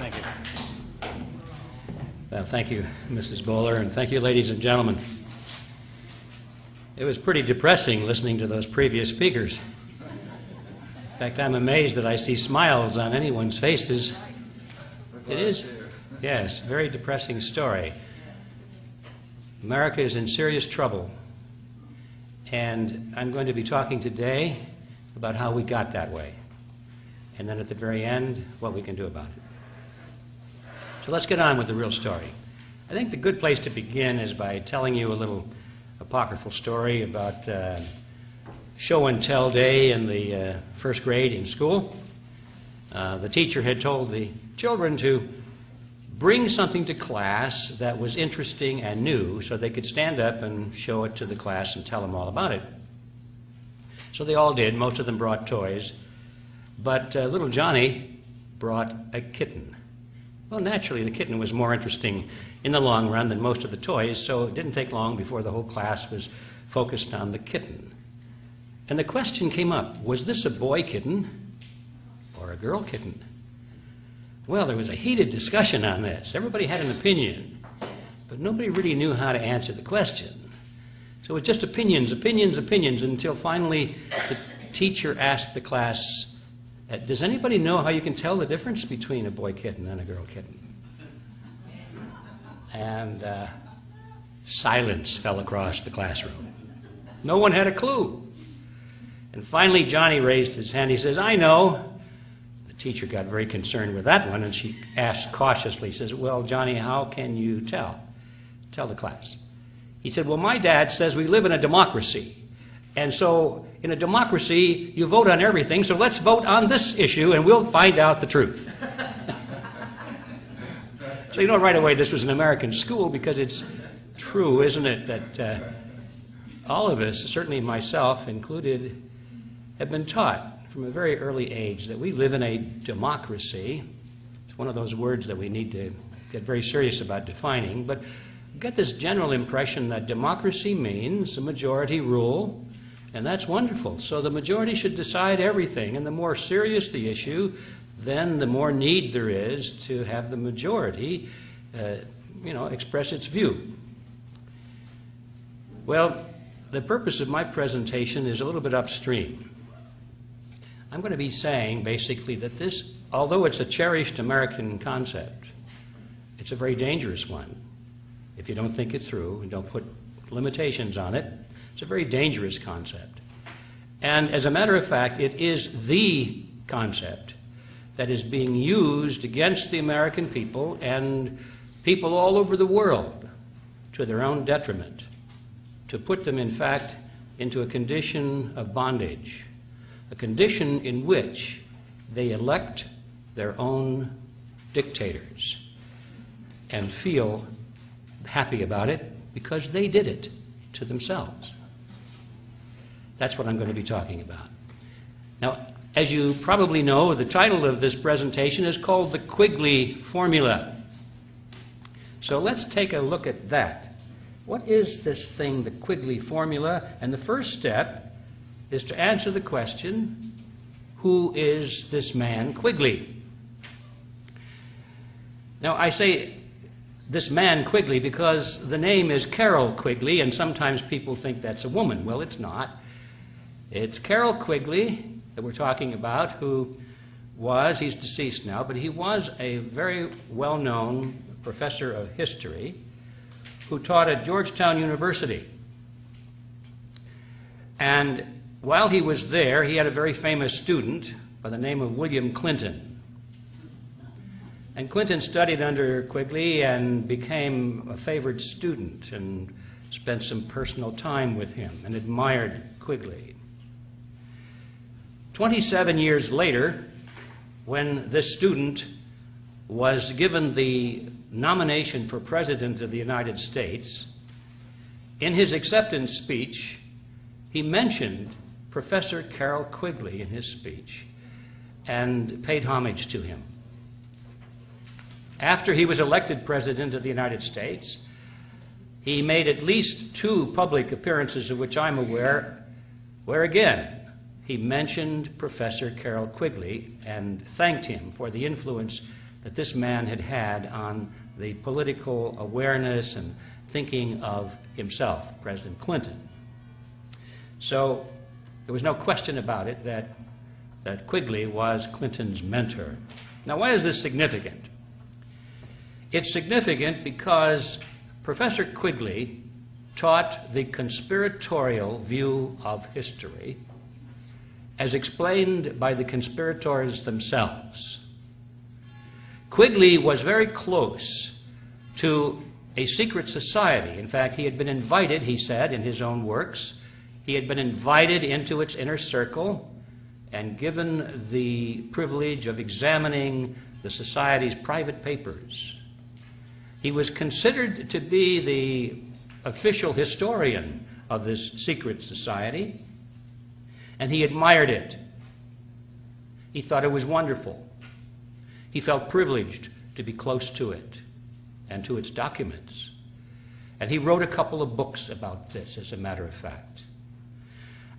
Thank you. Well, thank you, Mrs. Bowler, and thank you, ladies and gentlemen. It was pretty depressing listening to those previous speakers. In fact, I'm amazed that I see smiles on anyone's faces. It is, yes, a very depressing story. America is in serious trouble, and I'm going to be talking today about how we got that way, and then at the very end, what we can do about it. So let's get on with the real story. I think the good place to begin is by telling you a little apocryphal story about show and tell day in the first grade in school. The teacher had told the children to bring something to class that was interesting and new so they could stand up and show it to the class and tell them all about it. So they all did. Most of them brought toys. But little Johnny brought a kitten. Well, naturally, the kitten was more interesting in the long run than most of the toys, so it didn't take long before the whole class was focused on the kitten. And the question came up, was this a boy kitten or a girl kitten? Well, there was a heated discussion on this. Everybody had an opinion, but nobody really knew how to answer the question. So it was just opinions, until finally the teacher asked the class, does anybody know how you can tell the difference between a boy kitten and a girl kitten? And silence fell across the classroom. No one had a clue. And finally Johnny raised his hand. He says, I know. The teacher got very concerned with that one, and she asked cautiously, says, well, Johnny, how can you tell? Tell the class. He said, well, my dad says we live in a democracy. And so in a democracy, you vote on everything, so let's vote on this issue and we'll find out the truth. So you know right away this was an American school, because it's true, isn't it, that all of us, certainly myself included, have been taught from a very early age that we live in a democracy. It's one of those words that we need to get very serious about defining, but get this general impression that democracy means a majority rule. And that's wonderful. So the majority should decide everything. And the more serious the issue, then the more need there is to have the majority, express its view. Well, the purpose of my presentation is a little bit upstream. I'm going to be saying, basically, that this, although it's a cherished American concept, it's a very dangerous one. If you don't think it through and don't put limitations on it, it's a very dangerous concept. And as a matter of fact, it is the concept that is being used against the American people and people all over the world to their own detriment, to put them, in fact, into a condition of bondage, a condition in which they elect their own dictators and feel happy about it because they did it to themselves. That's what I'm going to be talking about. Now, as you probably know, the title of this presentation is called the Quigley Formula. So let's take a look at that. What is this thing, the Quigley Formula? And the first step is to answer the question, who is this man Quigley? Now, I say this man Quigley because the name is Carroll Quigley, and sometimes people think that's a woman. Well, it's not. It's Carroll Quigley that we're talking about, who was, he's deceased now, but he was a very well-known professor of history who taught at Georgetown University. And while he was there, he had a very famous student by the name of William Clinton. And Clinton studied under Quigley and became a favored student and spent some personal time with him and admired Quigley. 27 years later, when this student was given the nomination for President of the United States, in his acceptance speech, he mentioned Professor Carroll Quigley in his speech and paid homage to him. After he was elected President of the United States, he made at least 2 public appearances of which I'm aware, where again he mentioned Professor Carroll Quigley and thanked him for the influence that this man had had on the political awareness and thinking of himself, President Clinton. So there was no question about it that Quigley was Clinton's mentor. Now, why is this significant? It's significant because Professor Quigley taught the conspiratorial view of history as explained by the conspirators themselves. Quigley was very close to a secret society. In fact, he had been invited, he said in his own works, he had been invited into its inner circle and given the privilege of examining the society's private papers. He was considered to be the official historian of this secret society, and he admired it. He thought it was wonderful. He felt privileged to be close to it and to its documents. And he wrote a couple of books about this, as a matter of fact.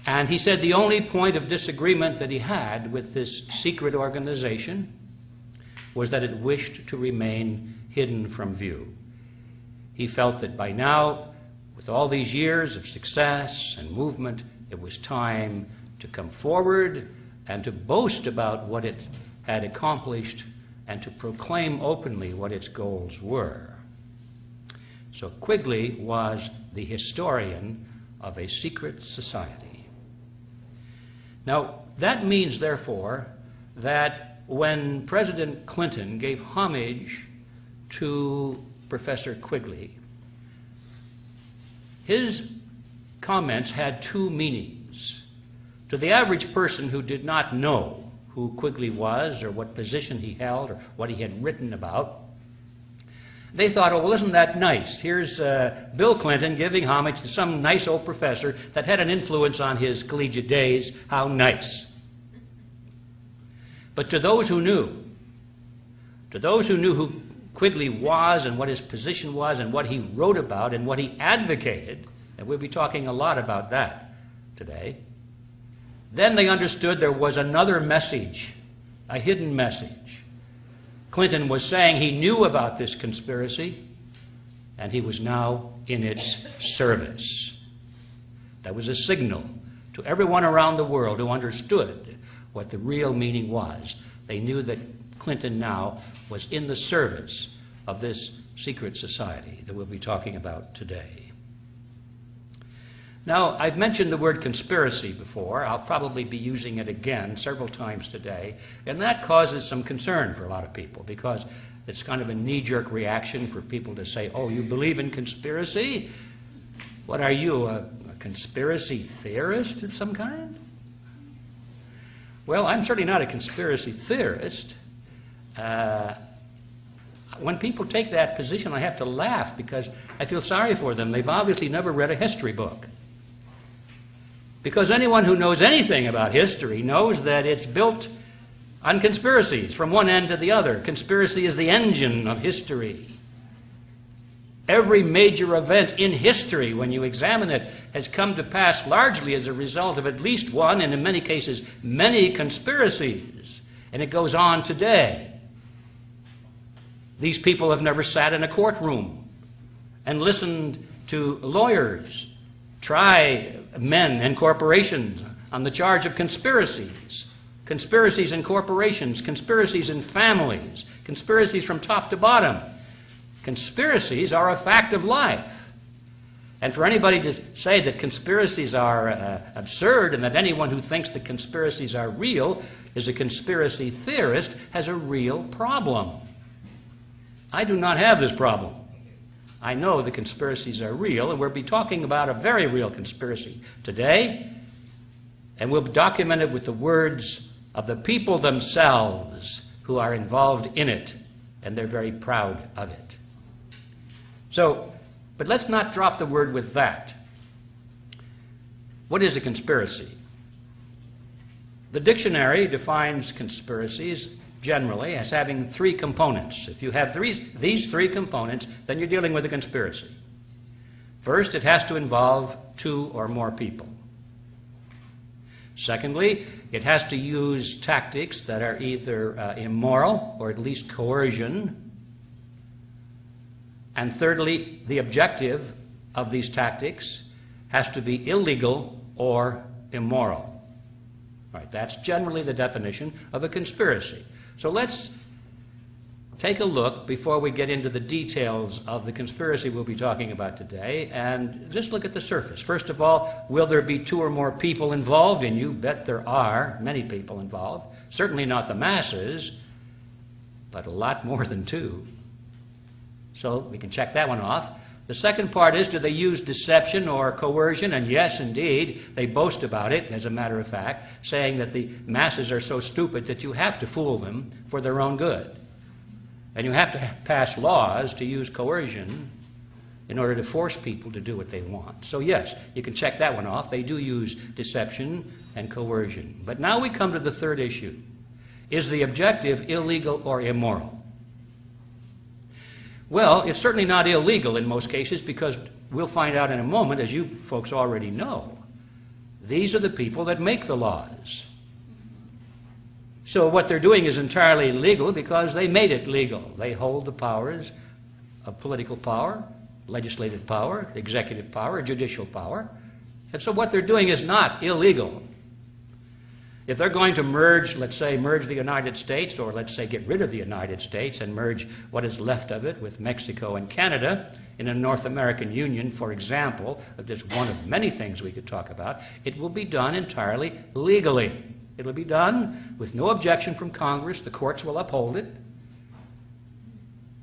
And he said the only point of disagreement that he had with this secret organization was that it wished to remain hidden from view. He felt that by now, with all these years of success and movement, it was time to come forward and to boast about what it had accomplished and to proclaim openly what its goals were. So Quigley was the historian of a secret society. Now, that means, therefore, that when President Clinton gave homage to Professor Quigley, his comments had two meanings. To the average person who did not know who Quigley was or what position he held or what he had written about, they thought, oh, well, isn't that nice? Here's Bill Clinton giving homage to some nice old professor that had an influence on his collegiate days. How nice. But to those who knew who Quigley was and what his position was and what he wrote about and what he advocated, and we'll be talking a lot about that today, then they understood there was another message, a hidden message. Clinton was saying he knew about this conspiracy, and he was now in its service. That was a signal to everyone around the world who understood what the real meaning was. They knew that Clinton now was in the service of this secret society that we'll be talking about today. Now, I've mentioned the word conspiracy before. I'll probably be using it again several times today, and that causes some concern for a lot of people because it's kind of a knee-jerk reaction for people to say, oh, you believe in conspiracy? What are you, a conspiracy theorist of some kind? Well, I'm certainly not a conspiracy theorist. When people take that position, I have to laugh because I feel sorry for them. They've obviously never read a history book. Because anyone who knows anything about history knows that it's built on conspiracies from one end to the other. Conspiracy is the engine of history. Every major event in history, when you examine it, has come to pass largely as a result of at least one, and in many cases, many conspiracies. And it goes on today. These people have never sat in a courtroom and listened to lawyers try men and corporations on the charge of conspiracies. Conspiracies in corporations, conspiracies in families, conspiracies from top to bottom. Conspiracies are a fact of life. And for anybody to say that conspiracies are absurd and that anyone who thinks that conspiracies are real is a conspiracy theorist has a real problem. I do not have this problem. I know the conspiracies are real, and we'll be talking about a very real conspiracy today, and we'll document it with the words of the people themselves who are involved in it, and they're very proud of it. So, but let's not drop the word with that. What is a conspiracy? The dictionary defines conspiracies generally as having three components. If you have these three components, then you're dealing with a conspiracy. First, it has to involve two or more people. Secondly, it has to use tactics that are either immoral or at least coercion. And thirdly, the objective of these tactics has to be illegal or immoral. Right, that's generally the definition of a conspiracy. So let's take a look, before we get into the details of the conspiracy we'll be talking about today, and just look at the surface. First of all, will there be 2 or more people involved? And you bet there are many people involved. Certainly not the masses, but a lot more than 2. So we can check that one off. The second part is, do they use deception or coercion? And yes, indeed, they boast about it, as a matter of fact, saying that the masses are so stupid that you have to fool them for their own good. And you have to pass laws to use coercion in order to force people to do what they want. So yes, you can check that one off. They do use deception and coercion. But now we come to the third issue. Is the objective illegal or immoral? Well, it's certainly not illegal in most cases, because we'll find out in a moment, as you folks already know, these are the people that make the laws. So what they're doing is entirely legal because they made it legal. They hold the powers of political power, legislative power, executive power, judicial power. And so what they're doing is not illegal. If they're going to merge, let's say, merge the United States, or let's say get rid of the United States and merge what is left of it with Mexico and Canada in a North American Union, for example, of just one of many things we could talk about, it will be done entirely legally. It'll be done with no objection from Congress. The courts will uphold it.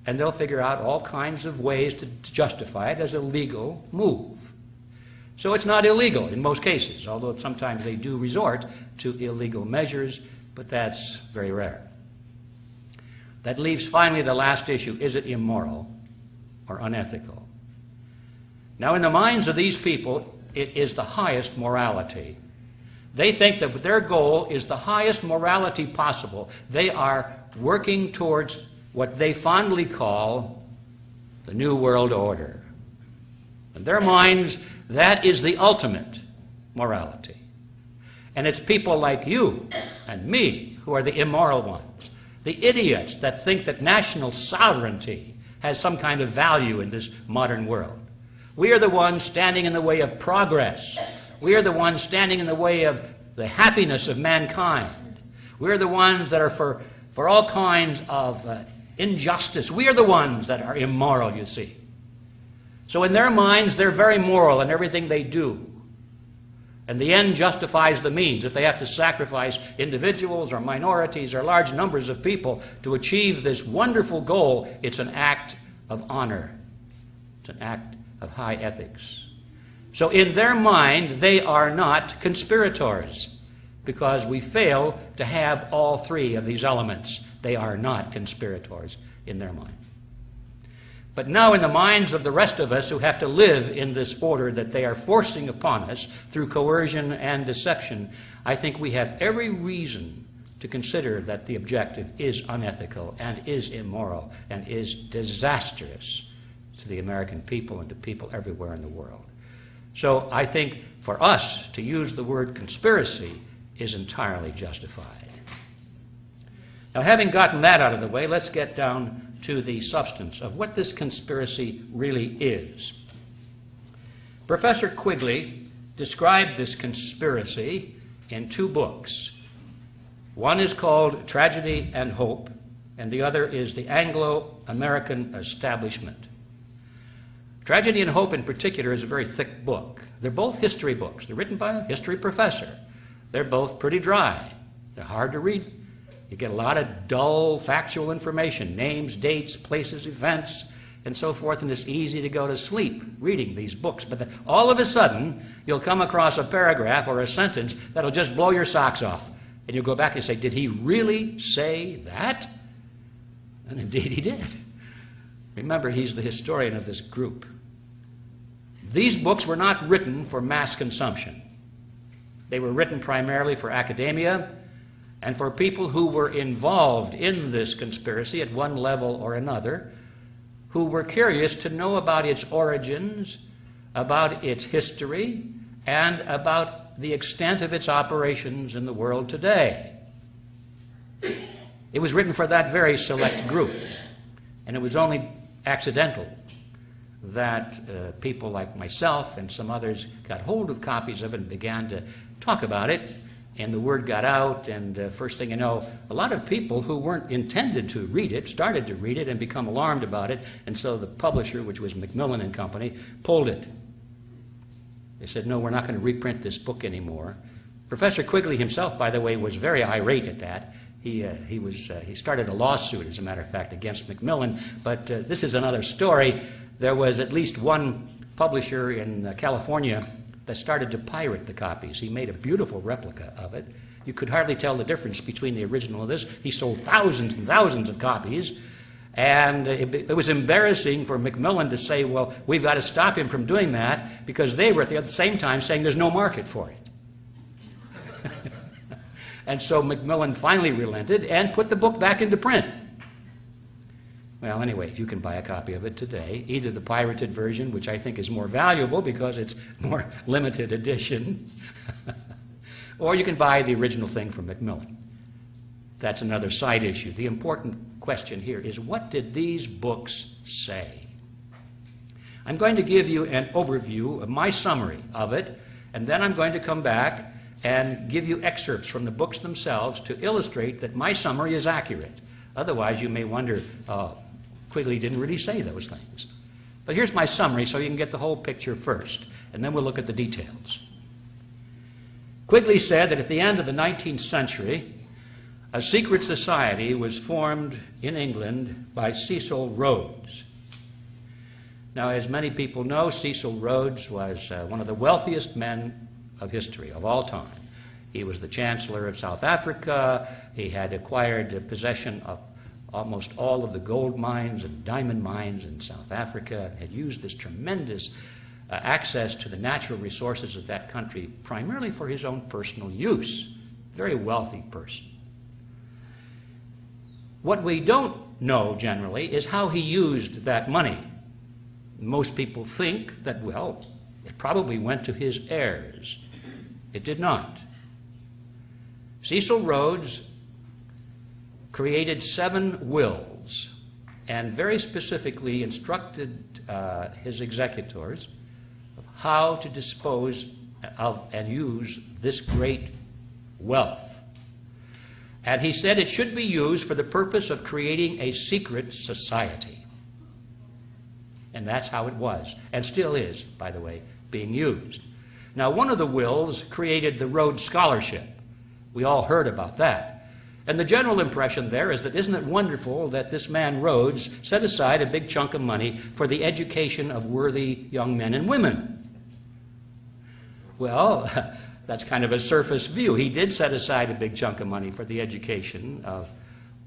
And they'll figure out all kinds of ways to justify it as a legal move. So it's not illegal in most cases, although sometimes they do resort to illegal measures, but that's very rare. That leaves finally the last issue. Is it immoral or unethical? Now, in the minds of these people, it is the highest morality. They think that their goal is the highest morality possible. They are working towards what they fondly call the New World Order. In their minds, that is the ultimate morality. And it's people like you and me who are the immoral ones, the idiots that think that national sovereignty has some kind of value in this modern world. We are the ones standing in the way of progress. We are the ones standing in the way of the happiness of mankind. We are the ones that are for all kinds of injustice. We are the ones that are immoral, you see. So in their minds, they're very moral in everything they do. And the end justifies the means. If they have to sacrifice individuals or minorities or large numbers of people to achieve this wonderful goal, it's an act of honor. It's an act of high ethics. So in their mind, they are not conspirators, because we fail to have all 3 of these elements. They are not conspirators in their mind. But now in the minds of the rest of us who have to live in this order that they are forcing upon us through coercion and deception, I think we have every reason to consider that the objective is unethical and is immoral and is disastrous to the American people and to people everywhere in the world. So I think for us to use the word conspiracy is entirely justified. Now, having gotten that out of the way, let's get down to the substance of what this conspiracy really is. Professor Quigley described this conspiracy in 2 books. One is called Tragedy and Hope, and the other is The Anglo-American Establishment. Tragedy and Hope in particular is a very thick book. They're both history books. They're written by a history professor. They're both pretty dry. They're hard to read. You get a lot of dull, factual information, names, dates, places, events, and so forth, and it's easy to go to sleep reading these books. But all of a sudden, you'll come across a paragraph or a sentence that'll just blow your socks off. And you'll go back and say, did he really say that? And indeed he did. Remember, he's the historian of this group. These books were not written for mass consumption. They were written primarily for academia and for people who were involved in this conspiracy at one level or another, who were curious to know about its origins, about its history, and about the extent of its operations in the world today. It was written for that very select group, and it was only accidental that people like myself and some others got hold of copies of it and began to talk about it, and the word got out, and first thing you know, a lot of people who weren't intended to read it started to read it and become alarmed about it, and so the publisher, which was Macmillan and Company, pulled it. They said, no, we're not going to reprint this book anymore. Professor Quigley himself, by the way, was very irate at that. He started a lawsuit, as a matter of fact, against Macmillan, but this is another story. There was at least one publisher in California that started to pirate the copies. He made a beautiful replica of it. You could hardly tell the difference between the original and this. He sold thousands and thousands of copies, and it was embarrassing for Macmillan to say, well, we've got to stop him from doing that, because they were at the same time saying there's no market for it. And so Macmillan finally relented and put the book back into print. Well, anyway, you can buy a copy of it today, either the pirated version, which I think is more valuable because it's more limited edition, or you can buy the original thing from Macmillan. That's another side issue. The important question here is, what did these books say? I'm going to give you an overview of my summary of it, and then I'm going to come back and give you excerpts from the books themselves to illustrate that my summary is accurate. Otherwise, you may wonder, Quigley didn't really say those things. But here's my summary so you can get the whole picture first, and then we'll look at the details. Quigley said that at the end of the 19th century, a secret society was formed in England by Cecil Rhodes. Now, as many people know, Cecil Rhodes was one of the wealthiest men of history, of all time. He was the Chancellor of South Africa. He had acquired possession of almost all of the gold mines and diamond mines in South Africa, and had used this tremendous access to the natural resources of that country primarily for his own personal use. Very wealthy person. What we don't know generally is how he used that money. Most people think that, well, it probably went to his heirs. It did not. Cecil Rhodes created 7 wills and very specifically instructed his executors of how to dispose of and use this great wealth. And he said it should be used for the purpose of creating a secret society. And that's how it was, and still is, by the way, being used. Now, one of the wills created the Rhodes Scholarship. We all heard about that. And the general impression there is that, isn't it wonderful that this man Rhodes set aside a big chunk of money for the education of worthy young men and women? Well, that's kind of a surface view. He did set aside a big chunk of money for the education of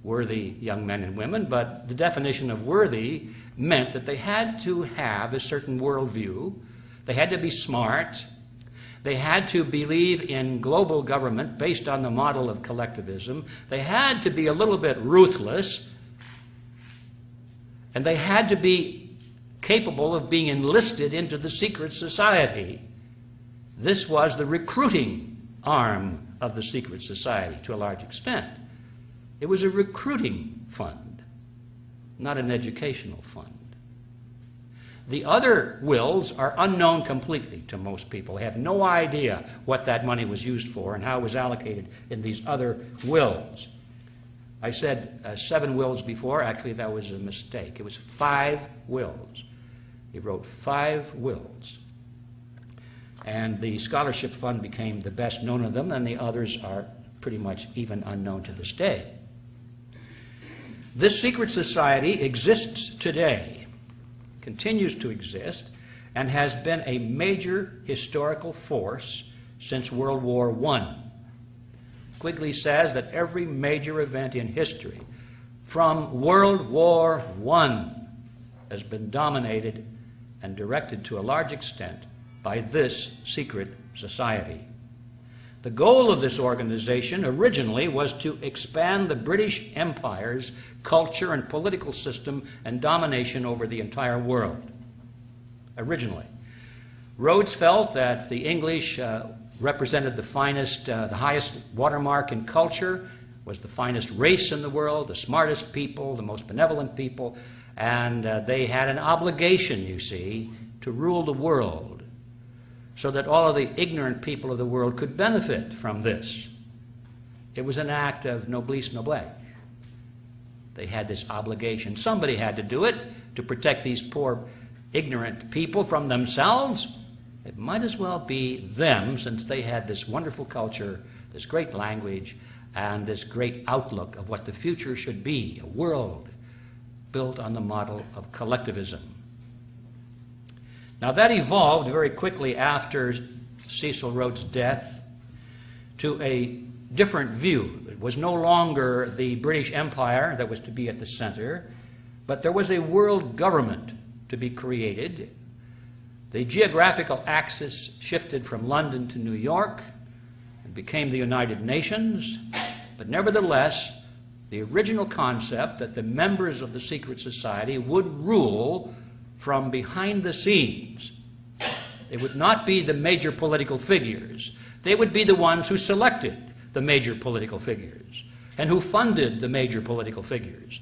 worthy young men and women, but the definition of worthy meant that they had to have a certain worldview. They had to be smart. They had to believe in global government based on the model of collectivism. They had to be a little bit ruthless. And they had to be capable of being enlisted into the secret society. This was the recruiting arm of the secret society to a large extent. It was a recruiting fund, not an educational fund. The other wills are unknown completely to most people. They have no idea what that money was used for and how it was allocated in these other wills. I said 7 wills before. Actually, that was a mistake. It was 5 wills. He wrote 5 wills. And the scholarship fund became the best known of them, and the others are pretty much even unknown to this day. This secret society exists today, continues to exist, and has been a major historical force since World War I. Quigley says that every major event in history from World War I has been dominated and directed to a large extent by this secret society. The goal of this organization originally was to expand the British Empire's culture and political system and domination over the entire world. Originally. Rhodes felt that the English represented the finest, the highest watermark in culture, was the finest race in the world, the smartest people, the most benevolent people, and they had an obligation, you see, to rule the world so that all of the ignorant people of the world could benefit from this. It was an act of noblesse noblesse. They had this obligation. Somebody had to do it to protect these poor, ignorant people from themselves. It might as well be them, since they had this wonderful culture, this great language, and this great outlook of what the future should be, a world built on the model of collectivism. Now that evolved very quickly after Cecil Rhodes' death to a different view. It was no longer the British Empire that was to be at the center, but there was a world government to be created. The geographical axis shifted from London to New York and became the United Nations, but nevertheless, the original concept that the members of the secret society would rule from behind the scenes. They would not be the major political figures. They would be the ones who selected the major political figures and who funded the major political figures.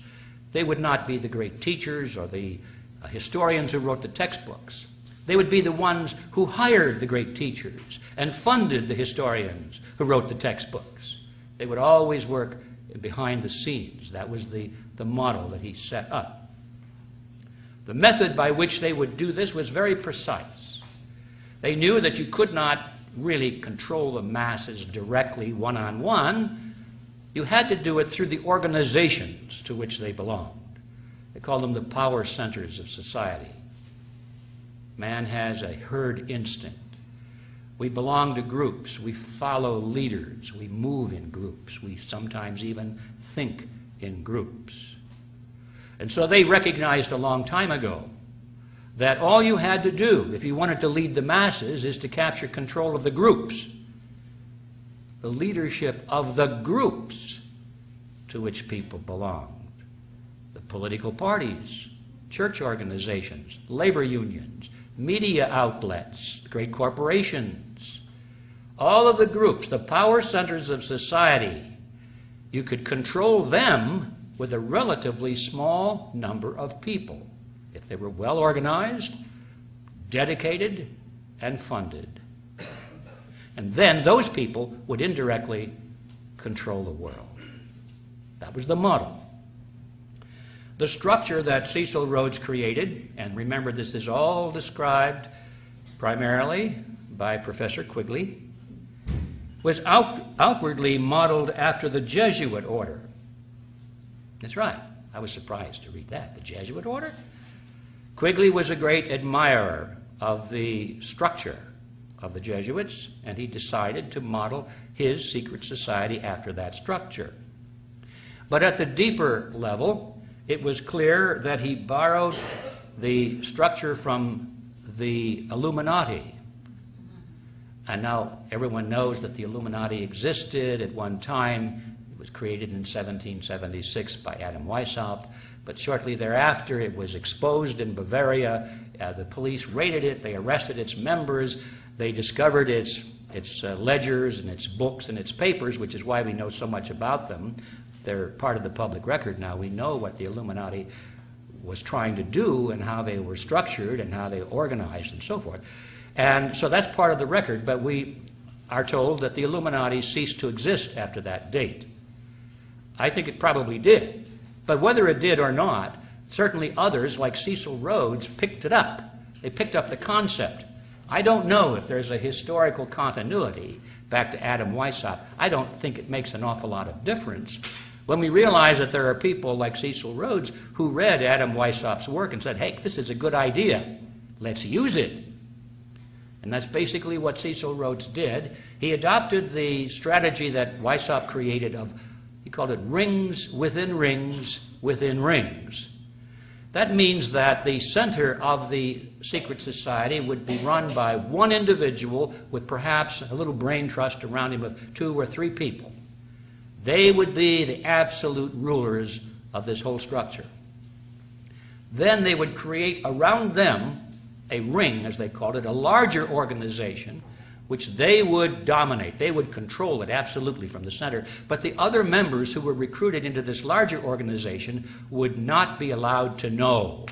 They would not be the great teachers or the historians who wrote the textbooks. They would be the ones who hired the great teachers and funded the historians who wrote the textbooks. They would always work behind the scenes. That was the model that he set up. The method by which they would do this was very precise. They knew that you could not really control the masses directly, one-on-one. You had to do it through the organizations to which they belonged. They called them the power centers of society. Man has a herd instinct. We belong to groups. We follow leaders. We move in groups. We sometimes even think in groups. And so they recognized a long time ago that all you had to do if you wanted to lead the masses is to capture control of the groups, the leadership of the groups to which people belonged, the political parties, church organizations, labor unions, media outlets, the great corporations, all of the groups, the power centers of society. You could control them with a relatively small number of people if they were well organized, dedicated, and funded. And then those people would indirectly control the world. That was the model. The structure that Cecil Rhodes created, and remember this is all described primarily by Professor Quigley, was outwardly modeled after the Jesuit order. That's right. I was surprised to read that. The Jesuit order? Quigley was a great admirer of the structure of the Jesuits, and he decided to model his secret society after that structure. But at the deeper level, it was clear that he borrowed the structure from the Illuminati. And now everyone knows that the Illuminati existed at one time. It was created in 1776 by Adam Weishaupt, but shortly thereafter it was exposed in Bavaria. The police raided it, they arrested its members, they discovered its ledgers and its books and its papers, which is why we know so much about them. They're part of the public record now. We know what the Illuminati was trying to do and how they were structured and how they organized and so forth. And so that's part of the record, but we are told that the Illuminati ceased to exist after that date. I think it probably did. But whether it did or not, certainly others, like Cecil Rhodes, picked it up. They picked up the concept. I don't know if there's a historical continuity back to Adam Weishaupt. I don't think it makes an awful lot of difference when we realize that there are people like Cecil Rhodes who read Adam Weishaupt's work and said, hey, this is a good idea. Let's use it. And that's basically what Cecil Rhodes did. He adopted the strategy that Weishaupt created of, he called it rings within rings within rings. That means that the center of the secret society would be run by one individual with perhaps a little brain trust around him of 2 or 3 people. They would be the absolute rulers of this whole structure. Then they would create around them a ring, as they called it, a larger organization, which they would dominate. They would control it absolutely from the center. But the other members who were recruited into this larger organization would not be allowed to know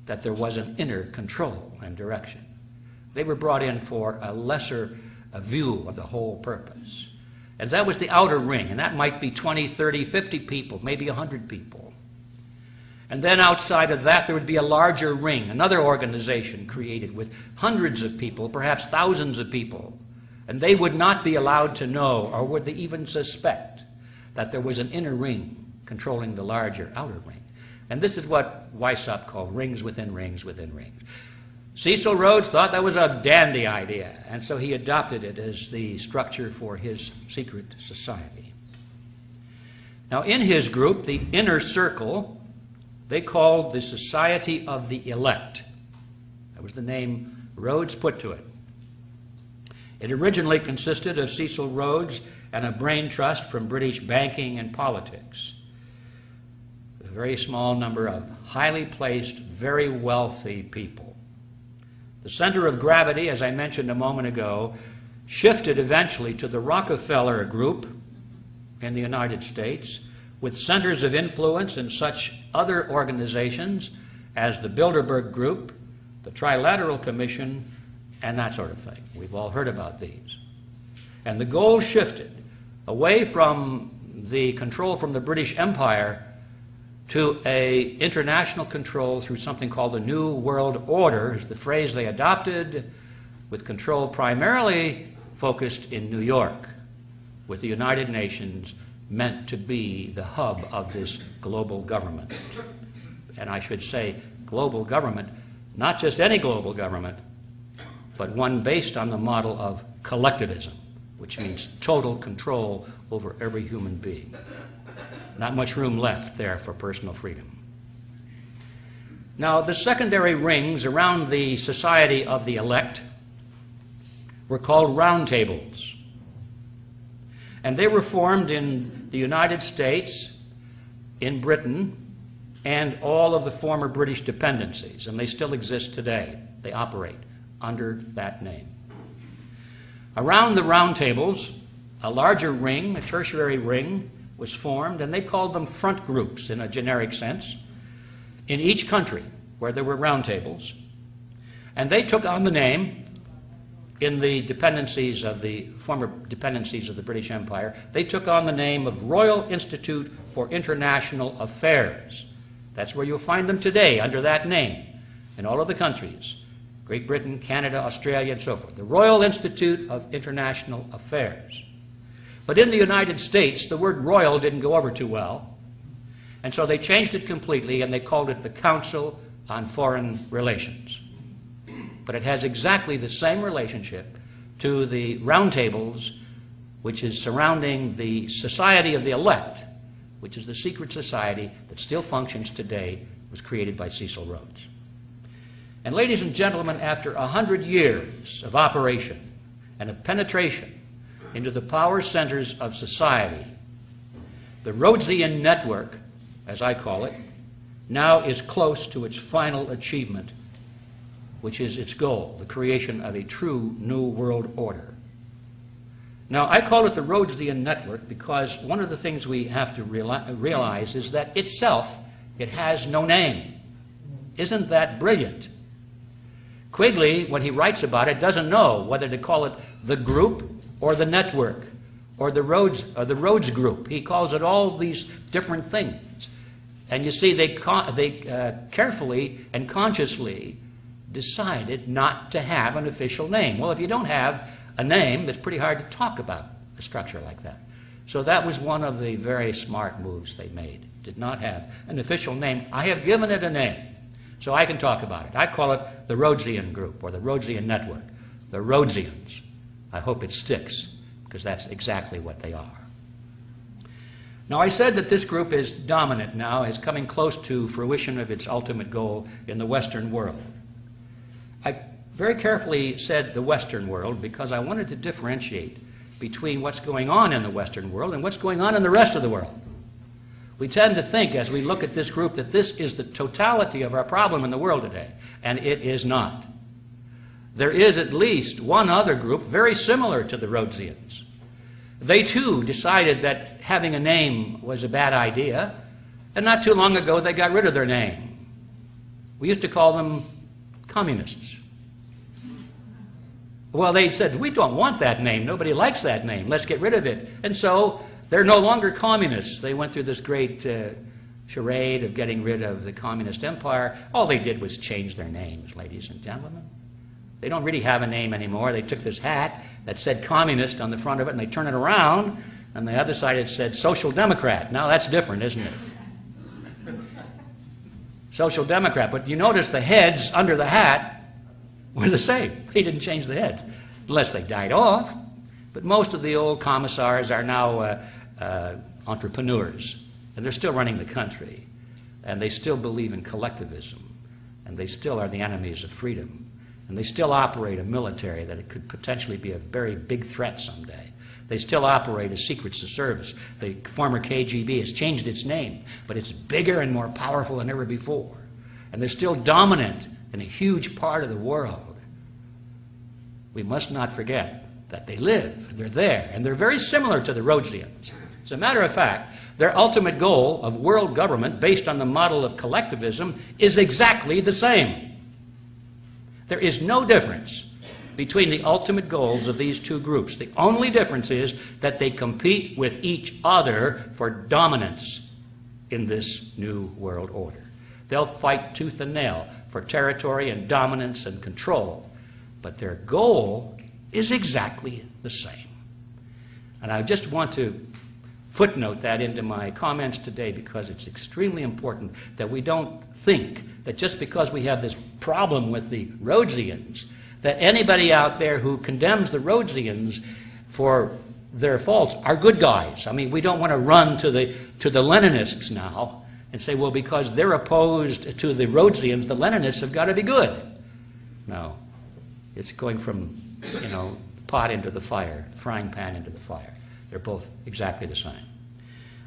that there was an inner control and direction. They were brought in for a lesser view of the whole purpose. And that was the outer ring, and that might be 20, 30, 50 people, maybe 100 people. And then outside of that, there would be a larger ring, another organization created with hundreds of people, perhaps thousands of people. And they would not be allowed to know, or would they even suspect, that there was an inner ring controlling the larger outer ring. And this is what Weishaupt called rings within rings within rings. Cecil Rhodes thought that was a dandy idea, and so he adopted it as the structure for his secret society. Now, in his group, the inner circle, they called the Society of the Elect. That was the name Rhodes put to it. It originally consisted of Cecil Rhodes and a brain trust from British banking and politics. A very small number of highly placed, very wealthy people. The center of gravity, as I mentioned a moment ago, shifted eventually to the Rockefeller Group in the United States, with centers of influence in such other organizations as the Bilderberg Group, the Trilateral Commission, and that sort of thing. We've all heard about these. And the goal shifted away from the control from the British Empire to an international control through something called the New World Order, is the phrase they adopted, with control primarily focused in New York, with the United Nations meant to be the hub of this global government. And I should say global government, not just any global government, but one based on the model of collectivism, which means total control over every human being. Not much room left there for personal freedom. Now, the secondary rings around the Society of the Elect were called roundtables. And they were formed in the United States, in Britain, and all of the former British dependencies. And they still exist today. They operate under that name. Around the roundtables, a larger ring, a tertiary ring, was formed, and they called them front groups in a generic sense, in each country where there were roundtables. And they took on the name, in the dependencies of the former dependencies of the British Empire, they took on the name of Royal Institute for International Affairs. That's where you'll find them today, under that name, in all of the countries, Great Britain, Canada, Australia, and so forth. The Royal Institute of International Affairs. But in the United States, the word royal didn't go over too well, and so they changed it completely, and they called it the Council on Foreign Relations. But it has exactly the same relationship to the roundtables, which is surrounding the Society of the Elect, which is the secret society that still functions today, was created by Cecil Rhodes. And ladies and gentlemen, after 100 years of operation and of penetration into the power centers of society, the Rhodesian network, as I call it, now is close to its final achievement, which is its goal, the creation of a true new world order. Now, I call it the Rhodesian network because one of the things we have to realize is that itself, it has no name. Isn't that brilliant? Quigley, when he writes about it, doesn't know whether to call it the group or the network or the Rhodes group. He calls it all these different things. And you see, they carefully and consciously decided not to have an official name. Well, if you don't have a name, it's pretty hard to talk about a structure like that. So that was one of the very smart moves they made. Did not have an official name. I have given it a name, so I can talk about it. I call it the Rhodesian Group or the Rhodesian Network, the Rhodesians. I hope it sticks, because that's exactly what they are. Now, I said that this group is dominant now, is coming close to fruition of its ultimate goal in the Western world. I very carefully said the Western world because I wanted to differentiate between what's going on in the Western world and what's going on in the rest of the world. We tend to think, as we look at this group, that this is the totality of our problem in the world today, and it is not. there is at least one other group very similar to the Rhodesians. They too decided that having a name was a bad idea, and not too long ago they got rid of their name. We used to call them communists. Well, they said, we don't want that name. Nobody likes that name. Let's get rid of it. And so they're no longer communists. They went through this great charade of getting rid of the communist empire. All they did was change their names, ladies and gentlemen. They don't really have a name anymore. They took this hat that said communist on the front of it, and they turned it around, and the other side it said social democrat. Now that's different, isn't it? Social democrat. But you notice the heads under the hat were the same. They didn't change the heads, unless they died off. But most of the old commissars are now entrepreneurs, and they're still running the country, and they still believe in collectivism, and they still are the enemies of freedom, and they still operate a military that it could potentially be a very big threat someday. They still operate a secret service. The former KGB has changed its name, but it's bigger and more powerful than ever before, and they're still dominant in a huge part of the world. We must not forget that they live, they're there, and they're very similar to the Rhodesians. As a matter of fact, their ultimate goal of world government based on the model of collectivism is exactly the same. There is no difference between the ultimate goals of these two groups. The only difference is that they compete with each other for dominance in this new world order. They'll fight tooth and nail for territory and dominance and control, but their goal is exactly the same. And I just want to footnote that into my comments today because it's extremely important that we don't think that just because we have this problem with the Rhodesians, that anybody out there who condemns the Rhodesians for their faults are good guys. I mean, we don't want to run to the Leninists now and say, well, because they're opposed to the Rhodesians, the Leninists have got to be good. No. It's going from, pot into the fire, frying pan into the fire. They're both exactly the same.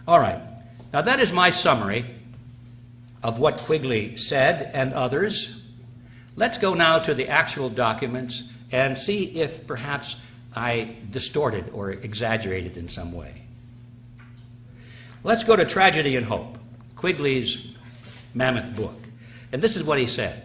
All right. Now, that is my summary of what Quigley said and others. Let's go now to the actual documents and see if perhaps I distorted or exaggerated in some way. Let's go to Tragedy and Hope, Quigley's mammoth book. And this is what he said.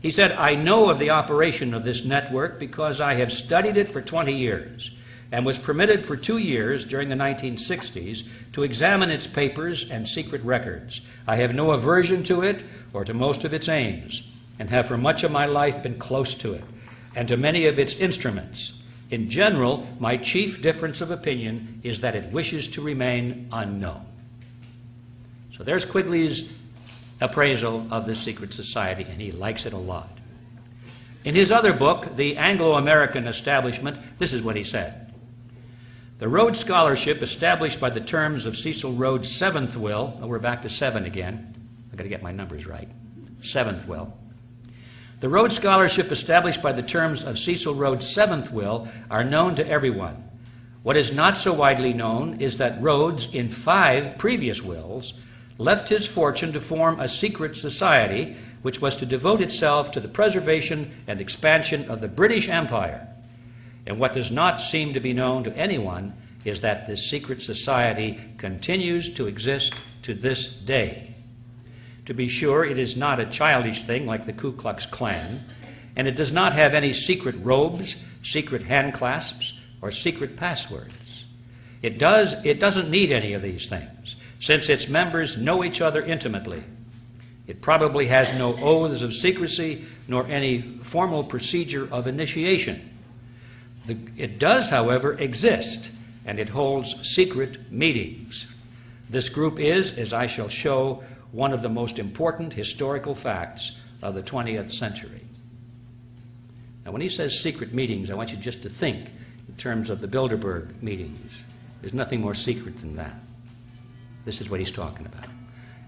He said, I know of the operation of this network because I have studied it for 20 years and was permitted for 2 years during the 1960s to examine its papers and secret records. I have no aversion to it or to most of its aims, and have for much of my life been close to it and to many of its instruments. In general, my chief difference of opinion is that it wishes to remain unknown. So there's Quigley's appraisal of the secret society, and he likes it a lot. In his other book, The Anglo-American Establishment, this is what he said. The Rhodes Scholarship, established by the terms of Cecil Rhodes' seventh will, we're back to 7 again. I've got to get my numbers right. 7th will. The Rhodes Scholarship, established by the terms of Cecil Rhodes' 7th will, are known to everyone. What is not so widely known is that Rhodes, in 5 previous wills, left his fortune to form a secret society which was to devote itself to the preservation and expansion of the British Empire. And what does not seem to be known to anyone is that this secret society continues to exist to this day. To be sure, it is not a childish thing like the Ku Klux Klan, and it does not have any secret robes, secret hand clasps, or secret passwords. It doesn't need any of these things, since its members know each other intimately. It probably has no oaths of secrecy, nor any formal procedure of initiation. It does, however, exist, and it holds secret meetings. This group is, as I shall show, one of the most important historical facts of the 20th century. Now, when he says secret meetings, I want you just to think in terms of the Bilderberg meetings. There's nothing more secret than that. This is what he's talking about.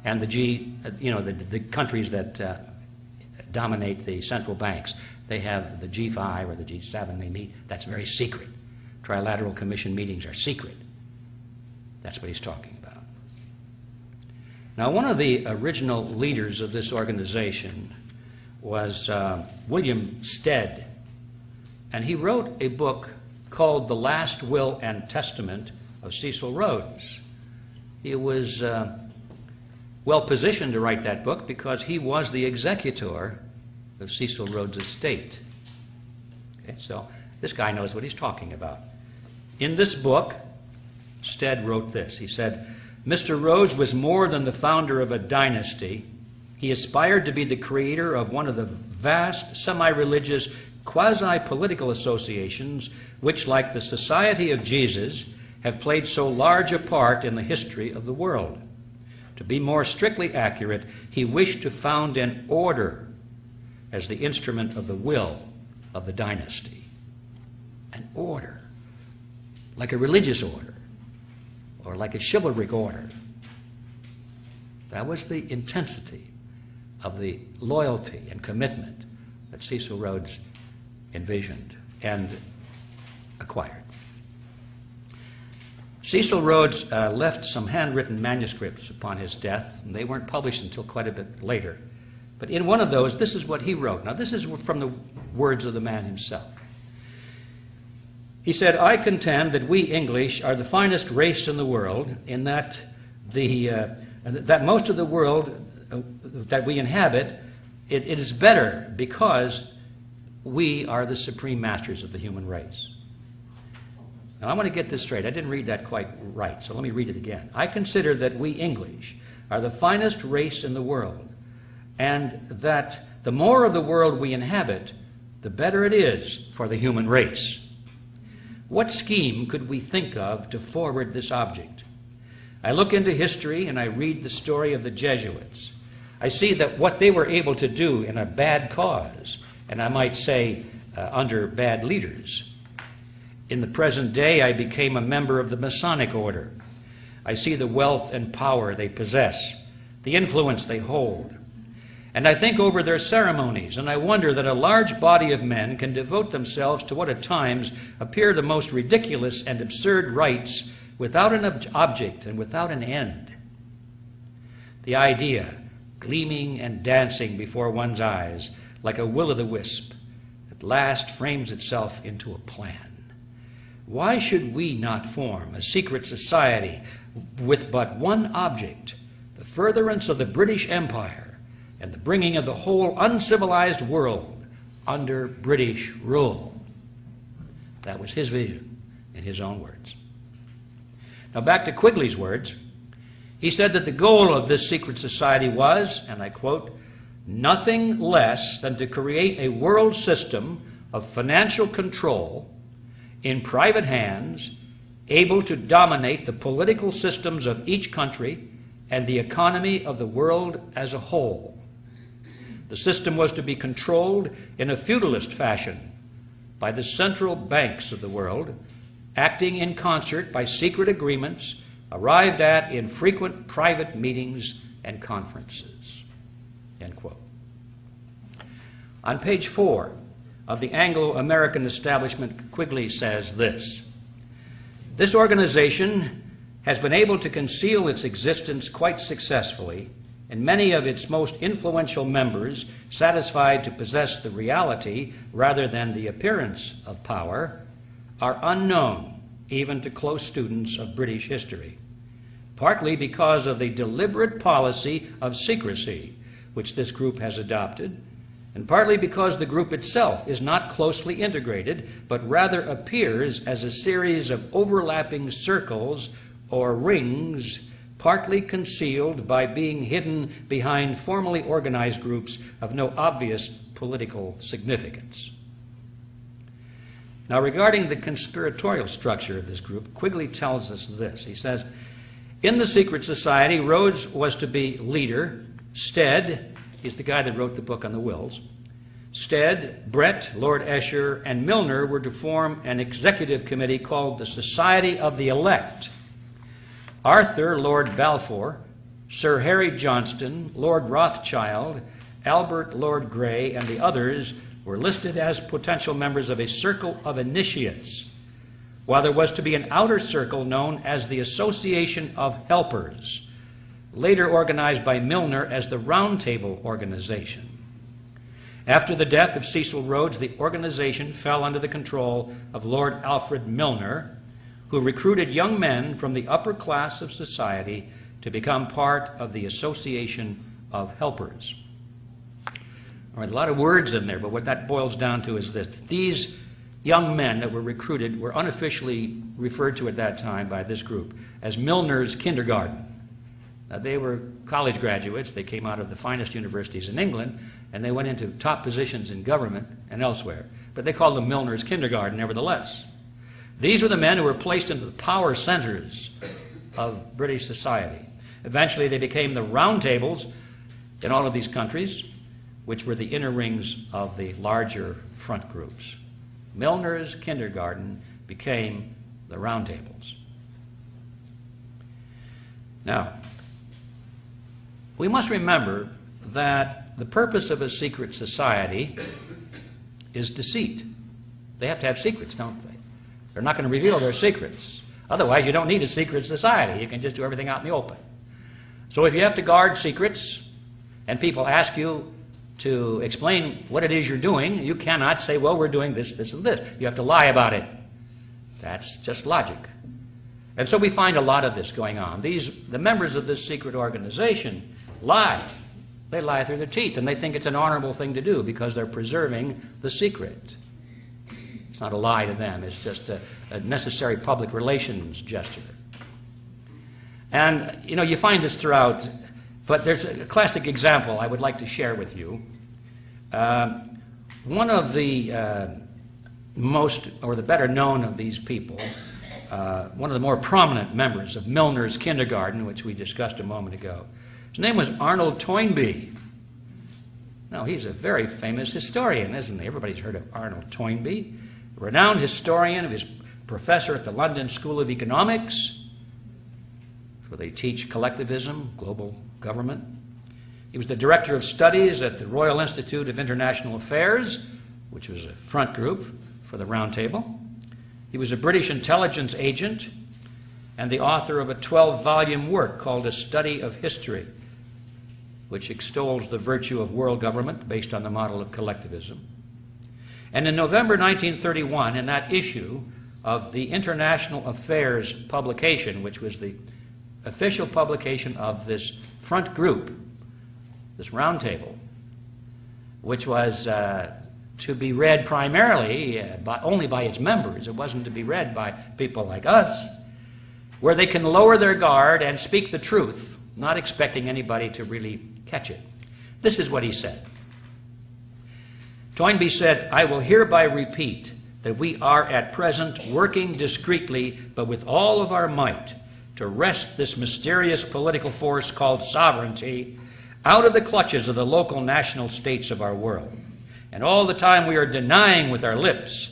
And the countries that dominate the central banks, they have the G5 or the G7, they meet. That's very secret. Trilateral Commission meetings are secret. That's what he's talking about. Now, one of the original leaders of this organization was William Stead. And he wrote a book called The Last Will and Testament of Cecil Rhodes. He was well positioned to write that book because he was the executor of Cecil Rhodes' estate. Okay, so this guy knows what he's talking about. In this book, Stead wrote this. He said, Mr. Rhodes was more than the founder of a dynasty. He aspired to be the creator of one of the vast semi-religious quasi-political associations which, like the Society of Jesus, have played so large a part in the history of the world. To be more strictly accurate, he wished to found an order as the instrument of the will of the dynasty. An order, like a religious order, or like a chivalric order. That was the intensity of the loyalty and commitment that Cecil Rhodes envisioned and acquired. Cecil Rhodes left some handwritten manuscripts upon his death, and they weren't published until quite a bit later. But in one of those, this is what he wrote. Now, this is from the words of the man himself. He said, I contend that we English are the finest race in the world, in that that most of the world that we inhabit, it is better because we are the supreme masters of the human race. Now, I want to get this straight. I didn't read that quite right, so let me read it again. I consider that we English are the finest race in the world, and that the more of the world we inhabit, the better it is for the human race. What scheme could we think of to forward this object? I look into history and I read the story of the Jesuits. I see that what they were able to do in a bad cause, and I might say under bad leaders. In the present day, I became a member of the Masonic order. I see the wealth and power they possess, the influence they hold. And I think over their ceremonies, and I wonder that a large body of men can devote themselves to what at times appear the most ridiculous and absurd rites without an object and without an end. The idea, gleaming and dancing before one's eyes like a will-o'-the-wisp, at last frames itself into a plan. Why should we not form a secret society with but one object, the furtherance of the British Empire, and the bringing of the whole uncivilized world under British rule? That was his vision, in his own words. Now back to Quigley's words. He said that the goal of this secret society was, and I quote, nothing less than to create a world system of financial control in private hands, able to dominate the political systems of each country and the economy of the world as a whole. The system was to be controlled in a feudalist fashion by the central banks of the world, acting in concert by secret agreements arrived at in frequent private meetings and conferences. End quote. On page 4 of the Anglo-American Establishment, Quigley says this: this organization has been able to conceal its existence quite successfully, and many of its most influential members, satisfied to possess the reality rather than the appearance of power, are unknown even to close students of British history, partly because of the deliberate policy of secrecy which this group has adopted, and partly because the group itself is not closely integrated, but rather appears as a series of overlapping circles or rings, partly concealed by being hidden behind formally organized groups of no obvious political significance. Now, regarding the conspiratorial structure of this group, Quigley tells us this. He says, in the secret society, Rhodes was to be leader. Stead, he's the guy that wrote the book on the wills. Stead, Brett, Lord Esher, and Milner were to form an executive committee called the Society of the Elect. Arthur, Lord Balfour, Sir Harry Johnston, Lord Rothschild, Albert, Lord Grey, and the others were listed as potential members of a circle of initiates, while there was to be an outer circle known as the Association of Helpers, later organized by Milner as the Round Table Organization. After the death of Cecil Rhodes, the organization fell under the control of Lord Alfred Milner, who recruited young men from the upper class of society to become part of the Association of Helpers. All right, a lot of words in there, but what that boils down to is this. These young men that were recruited were unofficially referred to at that time by this group as Milner's Kindergarten. Now, they were college graduates. They came out of the finest universities in England, and they went into top positions in government and elsewhere. But they called them Milner's Kindergarten nevertheless. These were the men who were placed into the power centers of British society. Eventually, they became the round tables in all of these countries, which were the inner rings of the larger front groups. Milner's Kindergarten became the round tables. Now, we must remember that the purpose of a secret society is deceit. They have to have secrets, don't they? They're not going to reveal their secrets. Otherwise, you don't need a secret society. You can just do everything out in the open. So if you have to guard secrets, and people ask you to explain what it is you're doing, you cannot say, well, we're doing this, this, and this. You have to lie about it. That's just logic. And so we find a lot of this going on. The members of this secret organization lie. They lie through their teeth, and they think it's an honorable thing to do because they're preserving the secret. It's not a lie to them. It's just a necessary public relations gesture. And, you know, you find this throughout. But there's a classic example I would like to share with you. One of the most, or the better known of these people, one of the more prominent members of Milner's Kindergarten, which we discussed a moment ago, his name was Arnold Toynbee. Now, he's a very famous historian, isn't he? Everybody's heard of Arnold Toynbee, a renowned historian, who is professor at the London School of Economics, where they teach collectivism, global government. He was the director of studies at the Royal Institute of International Affairs, which was a front group for the Round Table. He was a British intelligence agent and the author of a 12-volume work called A Study of History, which extols the virtue of world government based on the model of collectivism. And in November 1931, in that issue of the International Affairs publication, which was the official publication of this front group, this round table, which was to be read primarily only by its members. It wasn't to be read by people like us, where they can lower their guard and speak the truth, not expecting anybody to really catch it. This is what he said. Toynbee said, "I will hereby repeat that we are at present working discreetly, but with all of our might, to wrest this mysterious political force called sovereignty out of the clutches of the local national states of our world. And all the time we are denying with our lips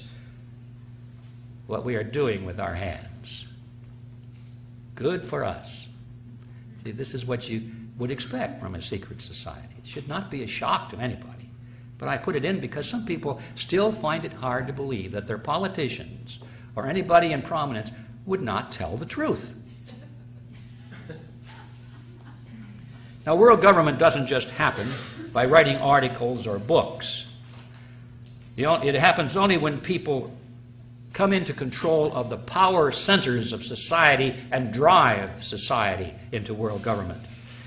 what we are doing with our hands." Good for us. See, this is what you would expect from a secret society. It should not be a shock to anybody. But I put it in because some people still find it hard to believe that their politicians or anybody in prominence would not tell the truth. Now, world government doesn't just happen by writing articles or books. You know, it happens only when people come into control of the power centers of society and drive society into world government.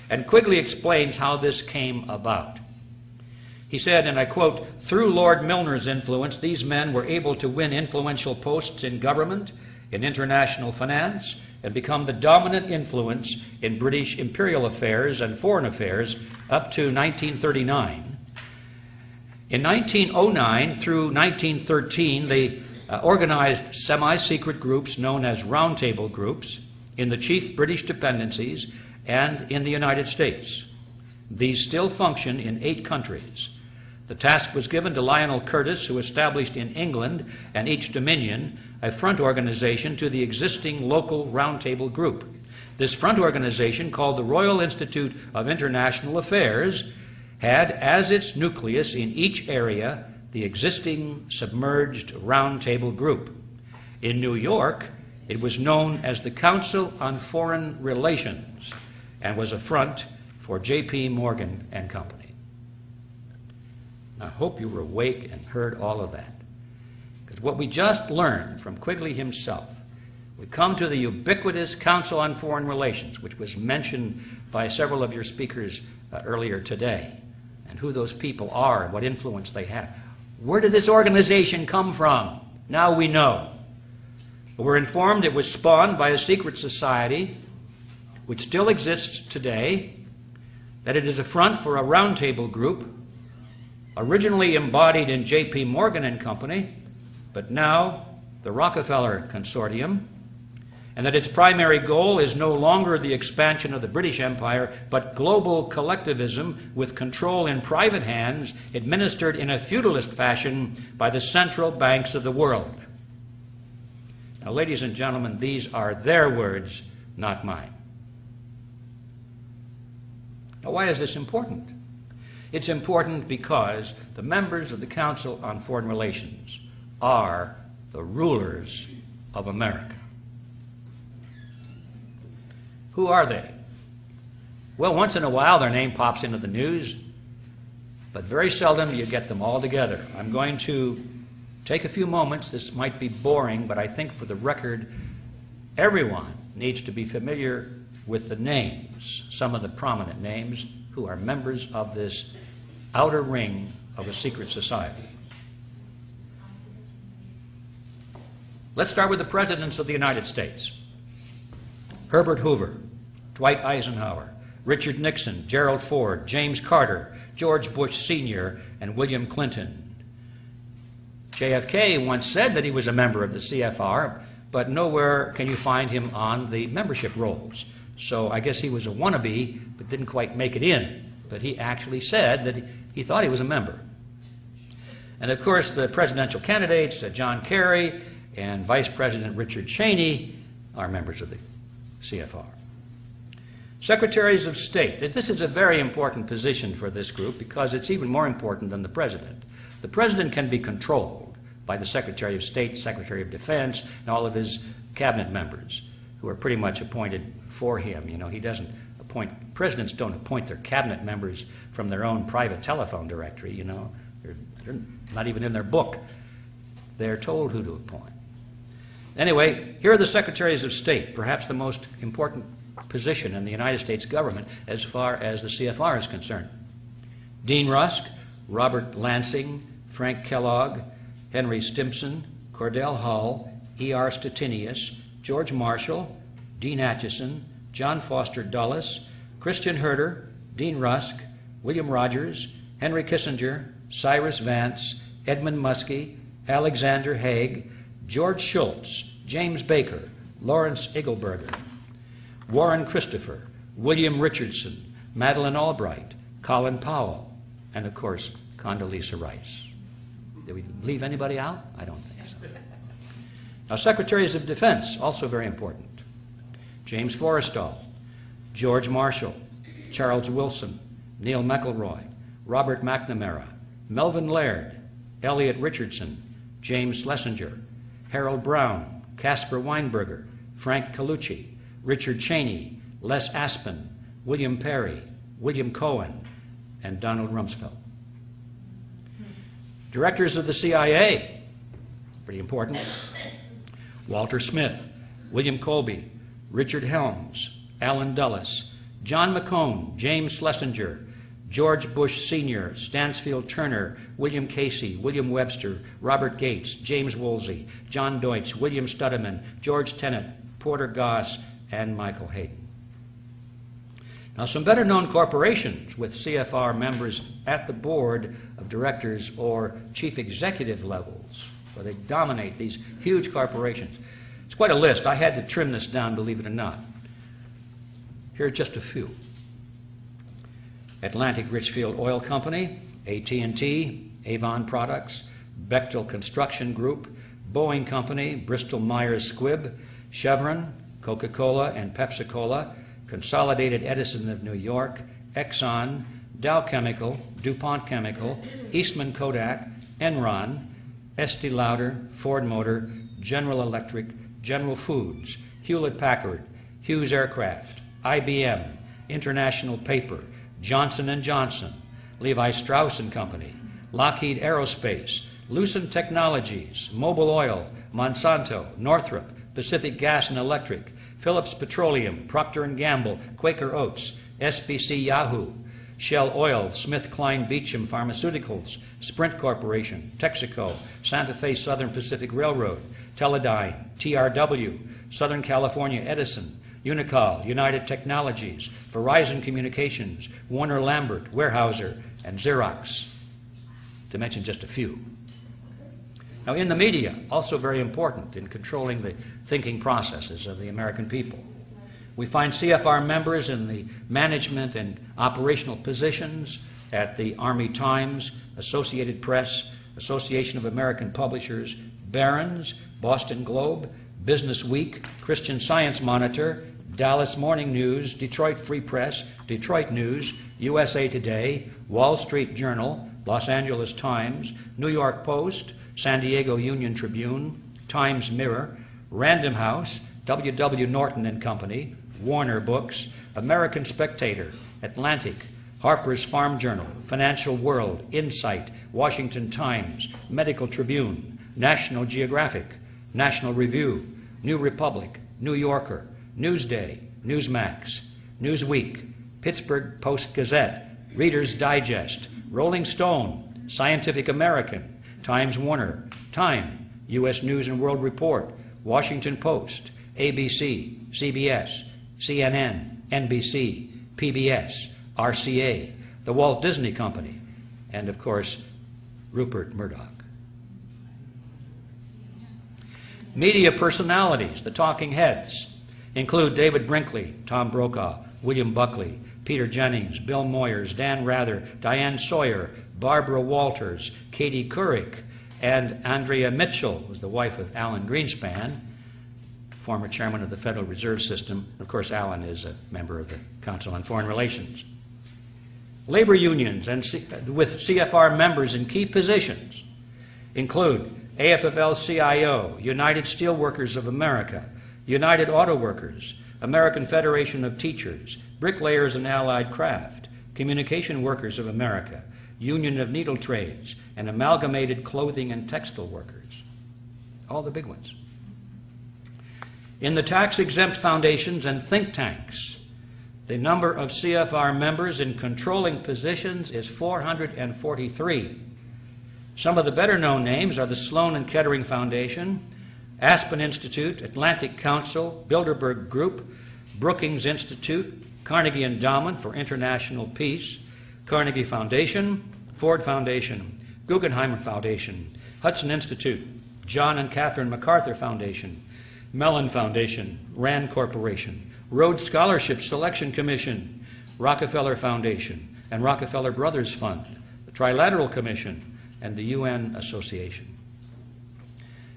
And Quigley explains how this came about. He said, and I quote, "Through Lord Milner's influence, these men were able to win influential posts in government, in international finance, and become the dominant influence in British imperial affairs and foreign affairs up to 1939. In 1909 through 1913, they organized semi-secret groups known as Round Table groups in the chief British dependencies and in the United States. These still function in 8 countries. The task was given to Lionel Curtis, who established in England and each dominion a front organization to the existing local Round Table group. This front organization, called the Royal Institute of International Affairs, had as its nucleus in each area the existing submerged Round Table group. In New York, it was known as the Council on Foreign Relations and was a front for J.P. Morgan and Company. I hope you were awake and heard all of that. Because what we just learned from Quigley himself, we come to the ubiquitous Council on Foreign Relations, which was mentioned by several of your speakers earlier today, and who those people are and what influence they have. Where did this organization come from? Now we know. We're informed it was spawned by a secret society which still exists today, that it is a front for a roundtable group originally embodied in J.P. Morgan and Company, but now the Rockefeller Consortium, and that its primary goal is no longer the expansion of the British Empire, but global collectivism with control in private hands, administered in a feudalist fashion by the central banks of the world. Now, ladies and gentlemen, these are their words, not mine. Now, why is this important? It's important because the members of the Council on Foreign Relations are the rulers of America. Who are they? Well, once in a while their name pops into the news, but very seldom you get them all together. I'm going to take a few moments. This might be boring, but I think for the record, everyone needs to be familiar with the names, some of the prominent names, who are members of this outer ring of a secret society. Let's start with the presidents of the United States. Herbert Hoover, Dwight Eisenhower, Richard Nixon, Gerald Ford, James Carter, George Bush Sr., and William Clinton. JFK once said that he was a member of the CFR, but nowhere can you find him on the membership rolls. So I guess he was a wannabe, but didn't quite make it in. But he actually said that he thought he was a member. And of course, the presidential candidates, John Kerry and Vice President Richard Cheney, are members of the CFR. Secretaries of State. This is a very important position for this group because it's even more important than the President. The President can be controlled by the Secretary of State, Secretary of Defense, and all of his cabinet members, who are pretty much appointed for him. You know, he doesn't appoint, presidents don't appoint their cabinet members from their own private telephone directory, you know. They're not even in their book. They're told who to appoint. Anyway, here are the Secretaries of State, perhaps the most important position in the United States government as far as the CFR is concerned. Dean Rusk, Robert Lansing, Frank Kellogg, Henry Stimson, Cordell Hull, E.R. Stettinius, George Marshall, Dean Acheson, John Foster Dulles, Christian Herter, Dean Rusk, William Rogers, Henry Kissinger, Cyrus Vance, Edmund Muskie, Alexander Haig, George Shultz, James Baker, Lawrence Eagleburger, Warren Christopher, William Richardson, Madeleine Albright, Colin Powell, and of course, Condoleezza Rice. Did we leave anybody out? I don't think so. Now, Secretaries of Defense, also very important. James Forrestal, George Marshall, Charles Wilson, Neil McElroy, Robert McNamara, Melvin Laird, Elliot Richardson, James Schlesinger, Harold Brown, Caspar Weinberger, Frank Colucci, Richard Cheney, Les Aspin, William Perry, William Cohen, and Donald Rumsfeld. Directors of the CIA, pretty important. Walter Smith, William Colby, Richard Helms, Allen Dulles, John McCone, James Schlesinger, George Bush Sr., Stansfield Turner, William Casey, William Webster, Robert Gates, James Woolsey, John Deutsch, William Studeman, George Tenet, Porter Goss, and Michael Hayden. Now, some better-known corporations with CFR members at the board of directors or chief executive levels, where they dominate these huge corporations. It's quite a list. I had to trim this down, believe it or not. Here are just a few. Atlantic Richfield Oil Company, AT&T, Avon Products, Bechtel Construction Group, Boeing Company, Bristol Myers Squibb, Chevron, Coca-Cola and Pepsi-Cola, Consolidated Edison of New York, Exxon, Dow Chemical, DuPont Chemical, Eastman Kodak, Enron, Estee Lauder, Ford Motor, General Electric, General Foods, Hewlett-Packard, Hughes Aircraft, IBM, International Paper, Johnson & Johnson, Levi Strauss & Company, Lockheed Aerospace, Lucent Technologies, Mobil Oil, Monsanto, Northrop, Pacific Gas and Electric, Phillips Petroleum, Procter & Gamble, Quaker Oats, SBC Yahoo, Shell Oil, SmithKline Beecham Pharmaceuticals, Sprint Corporation, Texaco, Santa Fe Southern Pacific Railroad, Teledyne, TRW, Southern California Edison, Unicol, United Technologies, Verizon Communications, Warner Lambert, Weyerhaeuser, and Xerox, to mention just a few. Now, in the media, also very important in controlling the thinking processes of the American people. We find CFR members in the management and operational positions at the Army Times, Associated Press, Association of American Publishers, Barron's, Boston Globe, Business Week, Christian Science Monitor, Dallas Morning News, Detroit Free Press, Detroit News, USA Today, Wall Street Journal, Los Angeles Times, New York Post, San Diego Union Tribune, Times Mirror, Random House, W.W. Norton and Company, Warner Books, American Spectator, Atlantic, Harper's Farm Journal, Financial World, Insight, Washington Times, Medical Tribune, National Geographic, National Review, New Republic, New Yorker, Newsday, Newsmax, Newsweek, Pittsburgh Post-Gazette, Reader's Digest, Rolling Stone, Scientific American, Times Warner, Time, U.S. News and World Report, Washington Post, ABC, CBS, CNN, NBC, PBS, RCA, the Walt Disney Company, and of course, Rupert Murdoch. Media personalities, the talking heads, include David Brinkley, Tom Brokaw, William Buckley, Peter Jennings, Bill Moyers, Dan Rather, Diane Sawyer, Barbara Walters, Katie Couric, and Andrea Mitchell, who was the wife of Alan Greenspan, former chairman of the Federal Reserve System. Of course, Alan is a member of the Council on Foreign Relations. Labor unions and with CFR members in key positions include AFL-CIO, United Steelworkers of America, United Auto Workers, American Federation of Teachers, Bricklayers and Allied Craft, Communication Workers of America, Union of Needle Trades, and Amalgamated Clothing and Textile Workers. All the big ones. In the tax-exempt foundations and think tanks, the number of CFR members in controlling positions is 443. Some of the better-known names are the Sloan and Kettering Foundation, Aspen Institute, Atlantic Council, Bilderberg Group, Brookings Institute, Carnegie Endowment for International Peace, Carnegie Foundation, Ford Foundation, Guggenheim Foundation, Hudson Institute, John and Catherine MacArthur Foundation, Mellon Foundation, Rand Corporation, Rhodes Scholarship Selection Commission, Rockefeller Foundation, and Rockefeller Brothers Fund, the Trilateral Commission, and the UN Association.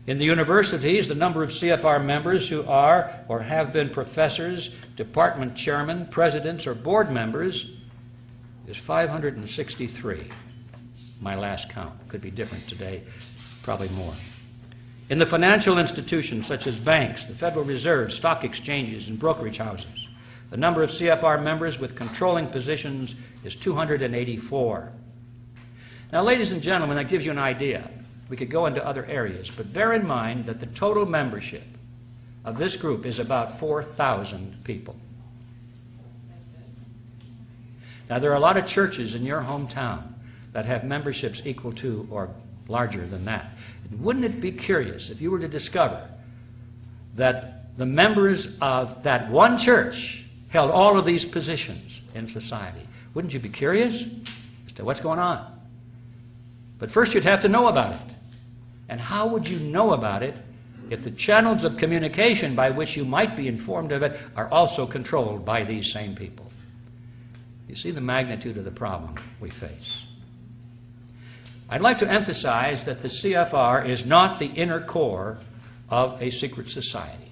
In the universities, the number of CFR members who are or have been professors, department chairmen, presidents, or board members is 563. My last count. Could be different today, probably more. In the financial institutions such as banks, the Federal Reserve, stock exchanges, and brokerage houses, the number of CFR members with controlling positions is 284. Now, ladies and gentlemen, that gives you an idea. We could go into other areas, but bear in mind that the total membership of this group is about 4,000 people. Now, there are a lot of churches in your hometown that have memberships equal to or larger than that. Wouldn't it be curious if you were to discover that the members of that one church held all of these positions in society? Wouldn't you be curious as to what's going on? But first you'd have to know about it. And how would you know about it if the channels of communication by which you might be informed of it are also controlled by these same people? You see the magnitude of the problem we face. I'd like to emphasize that the CFR is not the inner core of a secret society,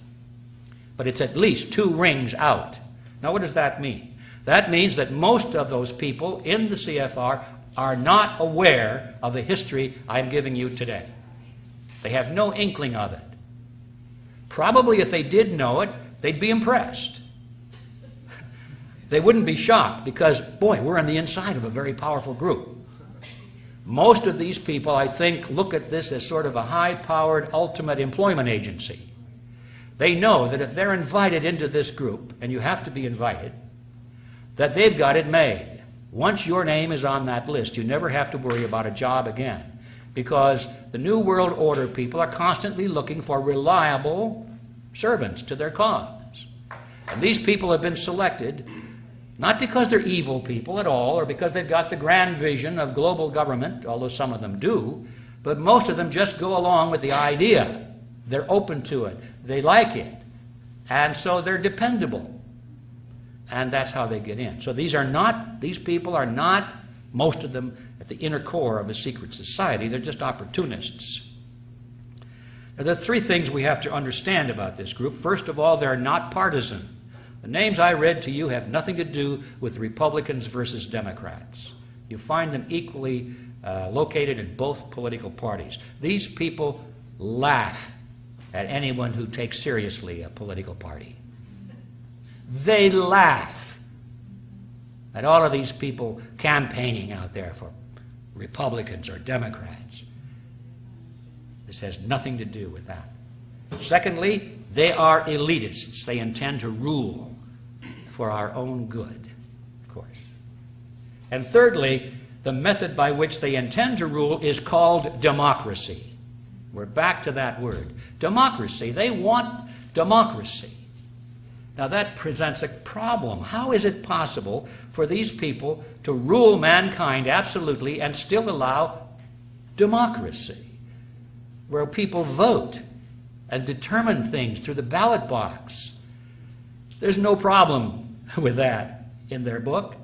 but it's at least 2 rings out. Now, what does that mean? That means that most of those people in the CFR are not aware of the history I'm giving you today. They have no inkling of it. Probably if they did know it, they'd be impressed. They wouldn't be shocked because, boy, we're on the inside of a very powerful group. Most of these people, I think, look at this as sort of a high-powered ultimate employment agency. They know that if they're invited into this group, and you have to be invited, that they've got it made. Once your name is on that list, you never have to worry about a job again, because the New World Order people are constantly looking for reliable servants to their cause. And these people have been selected not because they're evil people at all, or because they've got the grand vision of global government, although some of them do, but most of them just go along with the idea. They're open to it. They like it. And so they're dependable. And that's how they get in. So these people are not, most of them, at the inner core of a secret society. They're just opportunists. Now, there are three things we have to understand about this group. First of all, they're not partisan. The names I read to you have nothing to do with Republicans versus Democrats. You find them equally located in both political parties. These people laugh at anyone who takes seriously a political party. They laugh at all of these people campaigning out there for Republicans or Democrats. This has nothing to do with that. Secondly, they are elitists. They intend to rule for our own good, of course. And thirdly, the method by which they intend to rule is called democracy. We're back to that word. Democracy. They want democracy. Now that presents a problem. How is it possible for these people to rule mankind absolutely and still allow democracy, where people vote and determine things through the ballot box? There's no problem with that in their book.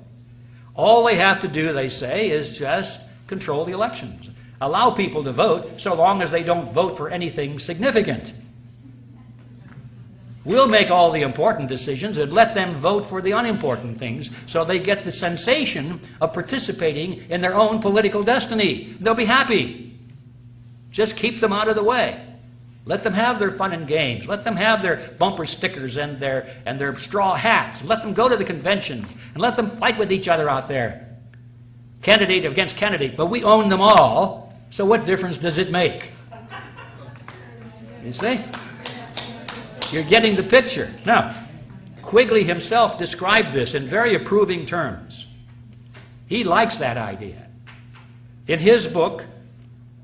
All they have to do, they say, is just control the elections. Allow people to vote so long as they don't vote for anything significant. We'll make all the important decisions and let them vote for the unimportant things so they get the sensation of participating in their own political destiny. They'll be happy. Just keep them out of the way. Let them have their fun and games. Let them have their bumper stickers and their straw hats. Let them go to the conventions and let them fight with each other out there. Candidate against candidate, but we own them all, so what difference does it make? You see? You're getting the picture. Now, Quigley himself described this in very approving terms. He likes that idea. In his book,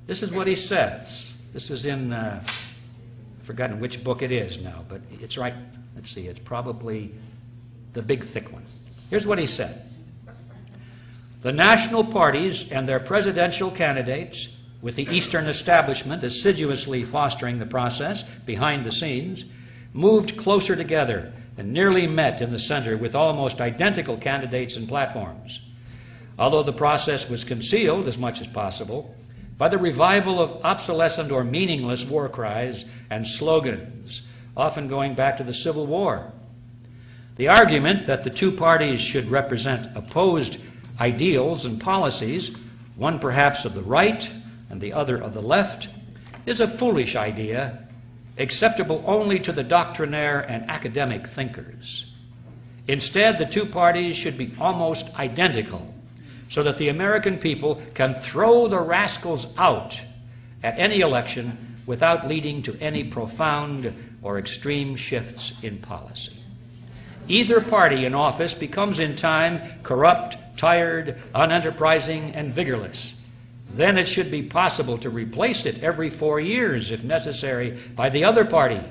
this is what he says. This is in, I've forgotten which book it is now, but it's right. Let's see, it's probably the big thick one. Here's what he said. The national parties and their presidential candidates, with the Eastern establishment assiduously fostering the process behind the scenes, moved closer together and nearly met in the center with almost identical candidates and platforms. Although the process was concealed as much as possible by the revival of obsolescent or meaningless war cries and slogans, often going back to the Civil War. The argument that the two parties should represent opposed ideals and policies, one perhaps of the right and the other of the left, is a foolish idea, acceptable only to the doctrinaire and academic thinkers. Instead, the two parties should be almost identical, so that the American people can throw the rascals out at any election without leading to any profound or extreme shifts in policy. Either party in office becomes in time corrupt, tired, unenterprising, and vigorless. Then it should be possible to replace it every 4 years, if necessary, by the other party,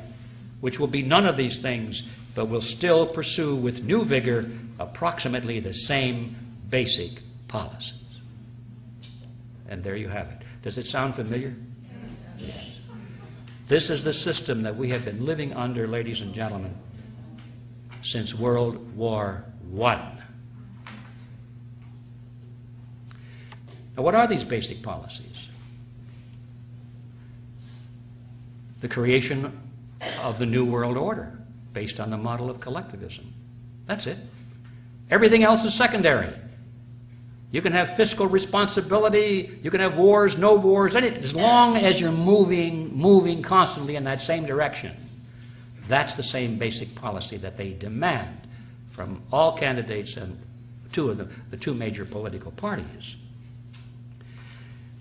which will be none of these things, but will still pursue with new vigor approximately the same basic policies. And there you have it. Does it sound familiar? Yes. This is the system that we have been living under, ladies and gentlemen, since World War I. Now, what are these basic policies? The creation of the New World Order based on the model of collectivism. That's it. Everything else is secondary. You can have fiscal responsibility, you can have wars, no wars, anything, as long as you're moving constantly in that same direction. That's the same basic policy that they demand from all candidates and the two major political parties.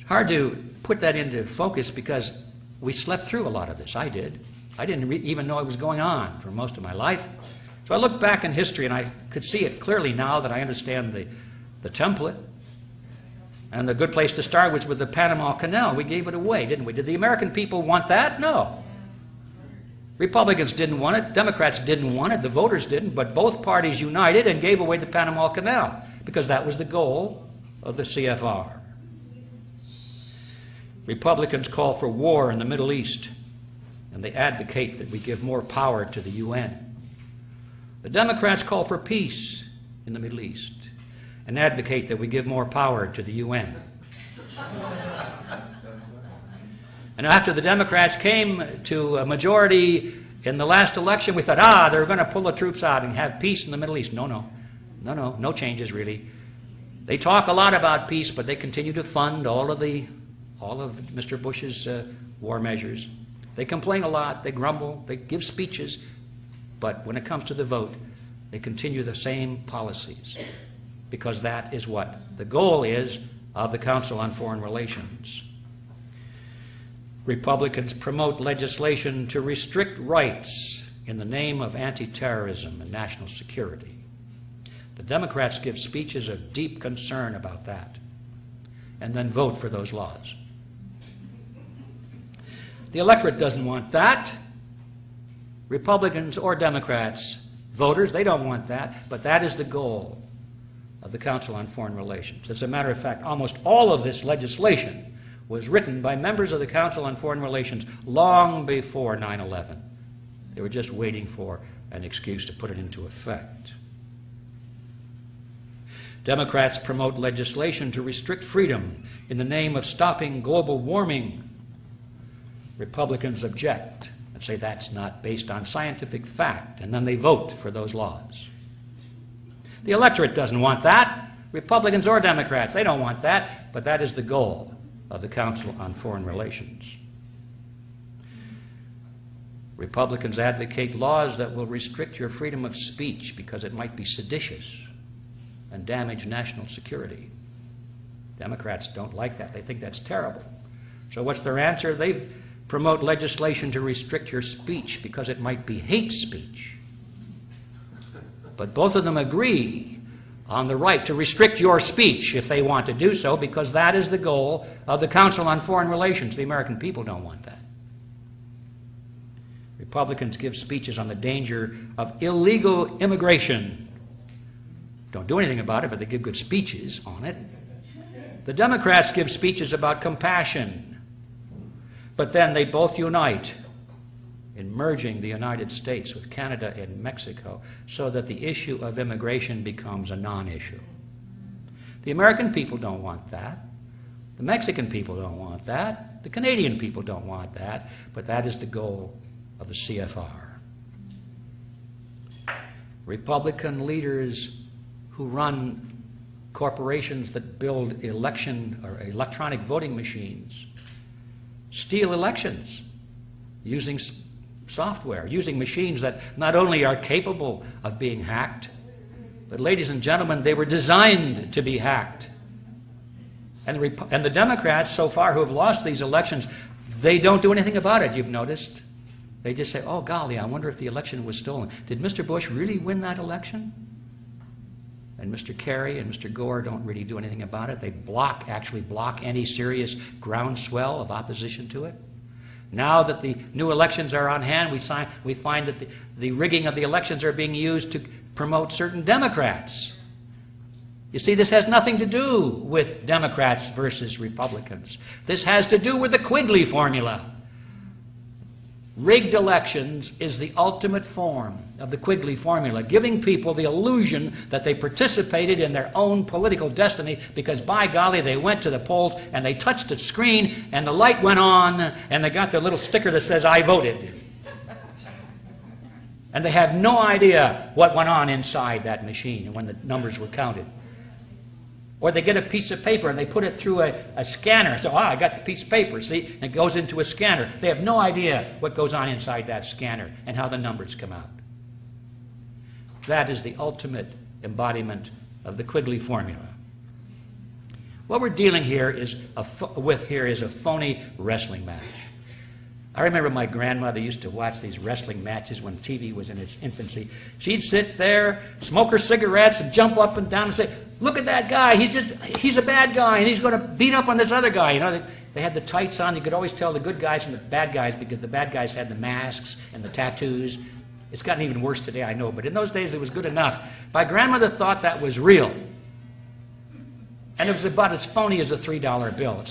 Hard to put that into focus because we slept through a lot of this. I did. I didn't even know it was going on for most of my life. So I look back in history and I could see it clearly now that I understand the template. And the good place to start was with the Panama Canal. We gave it away, didn't we? Did the American people want that? No. Republicans didn't want it. Democrats didn't want it. The voters didn't. But both parties united and gave away the Panama Canal because that was the goal of the CFR. Republicans call for war in the Middle East, and they advocate that we give more power to the UN. The Democrats call for peace in the Middle East and advocate that we give more power to the UN. And after the Democrats came to a majority in the last election, we thought, they're going to pull the troops out and have peace in the Middle East. No changes really. They talk a lot about peace, but they continue to fund all of Mr. Bush's war measures. They complain a lot, they grumble, they give speeches, but when it comes to the vote, they continue the same policies because that is what the goal is of the Council on Foreign Relations. Republicans promote legislation to restrict rights in the name of anti-terrorism and national security. The Democrats give speeches of deep concern about that and then vote for those laws. The electorate doesn't want that. Republicans or Democrats, voters, they don't want that, but that is the goal of the Council on Foreign Relations. As a matter of fact, almost all of this legislation was written by members of the Council on Foreign Relations long before 9/11. They were just waiting for an excuse to put it into effect. Democrats promote legislation to restrict freedom in the name of stopping global warming. Republicans object and say that's not based on scientific fact, and then they vote for those laws. The electorate doesn't want that. Republicans or Democrats, they don't want that, but that is the goal of the Council on Foreign Relations. Republicans advocate laws that will restrict your freedom of speech because it might be seditious and damage national security. Democrats don't like that. They think that's terrible. So what's their answer? They promote legislation to restrict your speech because it might be hate speech. But both of them agree on the right to restrict your speech if they want to do so, because that is the goal of the Council on Foreign Relations. The American people don't want that. Republicans give speeches on the danger of illegal immigration. Don't do anything about it, but they give good speeches on it. The Democrats give speeches about compassion, but then they both unite in merging the United States with Canada and Mexico so that the issue of immigration becomes a non-issue. The American people don't want that. The Mexican people don't want that. The Canadian people don't want that. But that is the goal of the CFR. Republican leaders who run corporations that build election or electronic voting machines steal elections using software, using machines that not only are capable of being hacked, but, ladies and gentlemen, they were designed to be hacked. And the Democrats, so far, who have lost these elections, they don't do anything about it, you've noticed. They just say, oh, golly, I wonder if the election was stolen. Did Mr. Bush really win that election? And Mr. Kerry and Mr. Gore don't really do anything about it. They actually block any serious groundswell of opposition to it. Now that the new elections are on hand, we find that the rigging of the elections are being used to promote certain Democrats. You see, this has nothing to do with Democrats versus Republicans. This has to do with the Quigley Formula. Rigged elections is the ultimate form of the Quigley Formula, giving people the illusion that they participated in their own political destiny because, by golly, they went to the polls and they touched a screen and the light went on and they got their little sticker that says, I voted. And they have no idea what went on inside that machine when the numbers were counted. Or they get a piece of paper and they put it through a scanner. So, I got the piece of paper, see? And it goes into a scanner. They have no idea what goes on inside that scanner and how the numbers come out. That is the ultimate embodiment of the Quigley Formula. What we're dealing here with is a phony wrestling match. I remember my grandmother used to watch these wrestling matches when TV was in its infancy. She'd sit there, smoke her cigarettes, and jump up and down and say, "Look at that guy, he's a bad guy, and he's going to beat up on this other guy." You know, they had the tights on. You could always tell the good guys from the bad guys because the bad guys had the masks and the tattoos. It's gotten even worse today, I know, but in those days it was good enough. My grandmother thought that was real. And it was about as phony as a $3 bill.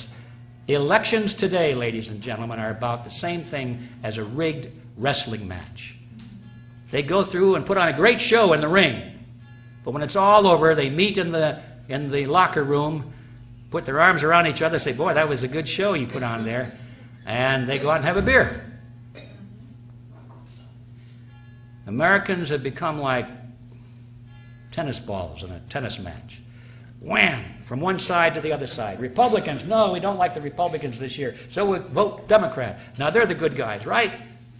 Elections today, ladies and gentlemen, are about the same thing as a rigged wrestling match. They go through and put on a great show in the ring. But when it's all over, they meet in the locker room, put their arms around each other, say, "Boy, that was a good show you put on there." And they go out and have a beer. Americans have become like tennis balls in a tennis match. Wham! From one side to the other side. Republicans, no, we don't like the Republicans this year, so we vote Democrat. Now they're the good guys, right?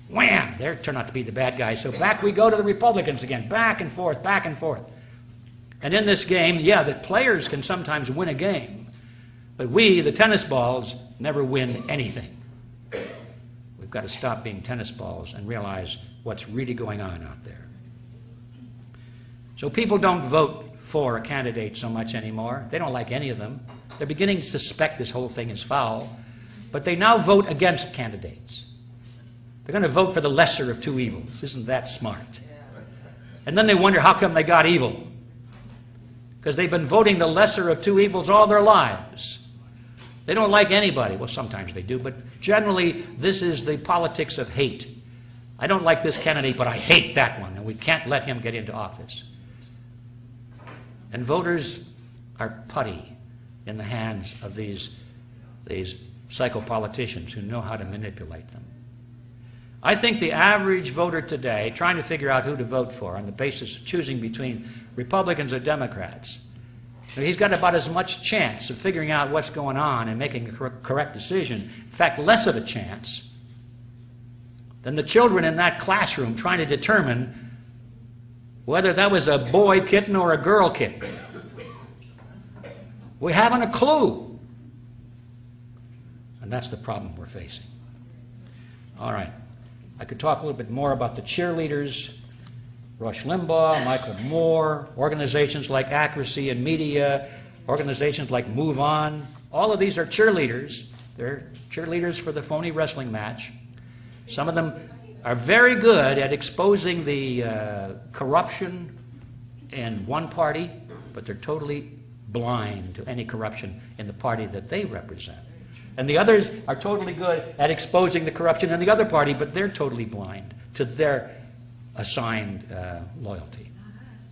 Wham! They turn out to be the bad guys, so back we go to the Republicans again. Back and forth, back and forth. And in this game, yeah, the players can sometimes win a game, but we, the tennis balls, never win anything. We've got to stop being tennis balls and realize what's really going on out there. So people don't vote for a candidate so much anymore. They don't like any of them. They're beginning to suspect this whole thing is foul, but they now vote against candidates. They're going to vote for the lesser of two evils. Isn't that smart? And then they wonder how come they got evil. Because they've been voting the lesser of two evils all their lives. They don't like anybody. Well, sometimes they do, but generally this is the politics of hate. I don't like this candidate, but I hate that one, and we can't let him get into office. And voters are putty in the hands of these psychopoliticians who know how to manipulate them. I think the average voter today, trying to figure out who to vote for on the basis of choosing between Republicans or Democrats, he's got about as much chance of figuring out what's going on and making a correct decision, in fact, less of a chance, than the children in that classroom trying to determine whether that was a boy kitten or a girl kitten. We haven't a clue. And that's the problem we're facing. All right. I could talk a little bit more about the cheerleaders, Rush Limbaugh, Michael Moore, organizations like Accuracy in Media, organizations like Move On. All of these are cheerleaders. They're cheerleaders for the phony wrestling match. Some of them are very good at exposing the corruption in one party, but they're totally blind to any corruption in the party that they represent. And the others are totally good at exposing the corruption in the other party, but they're totally blind to their assigned loyalty.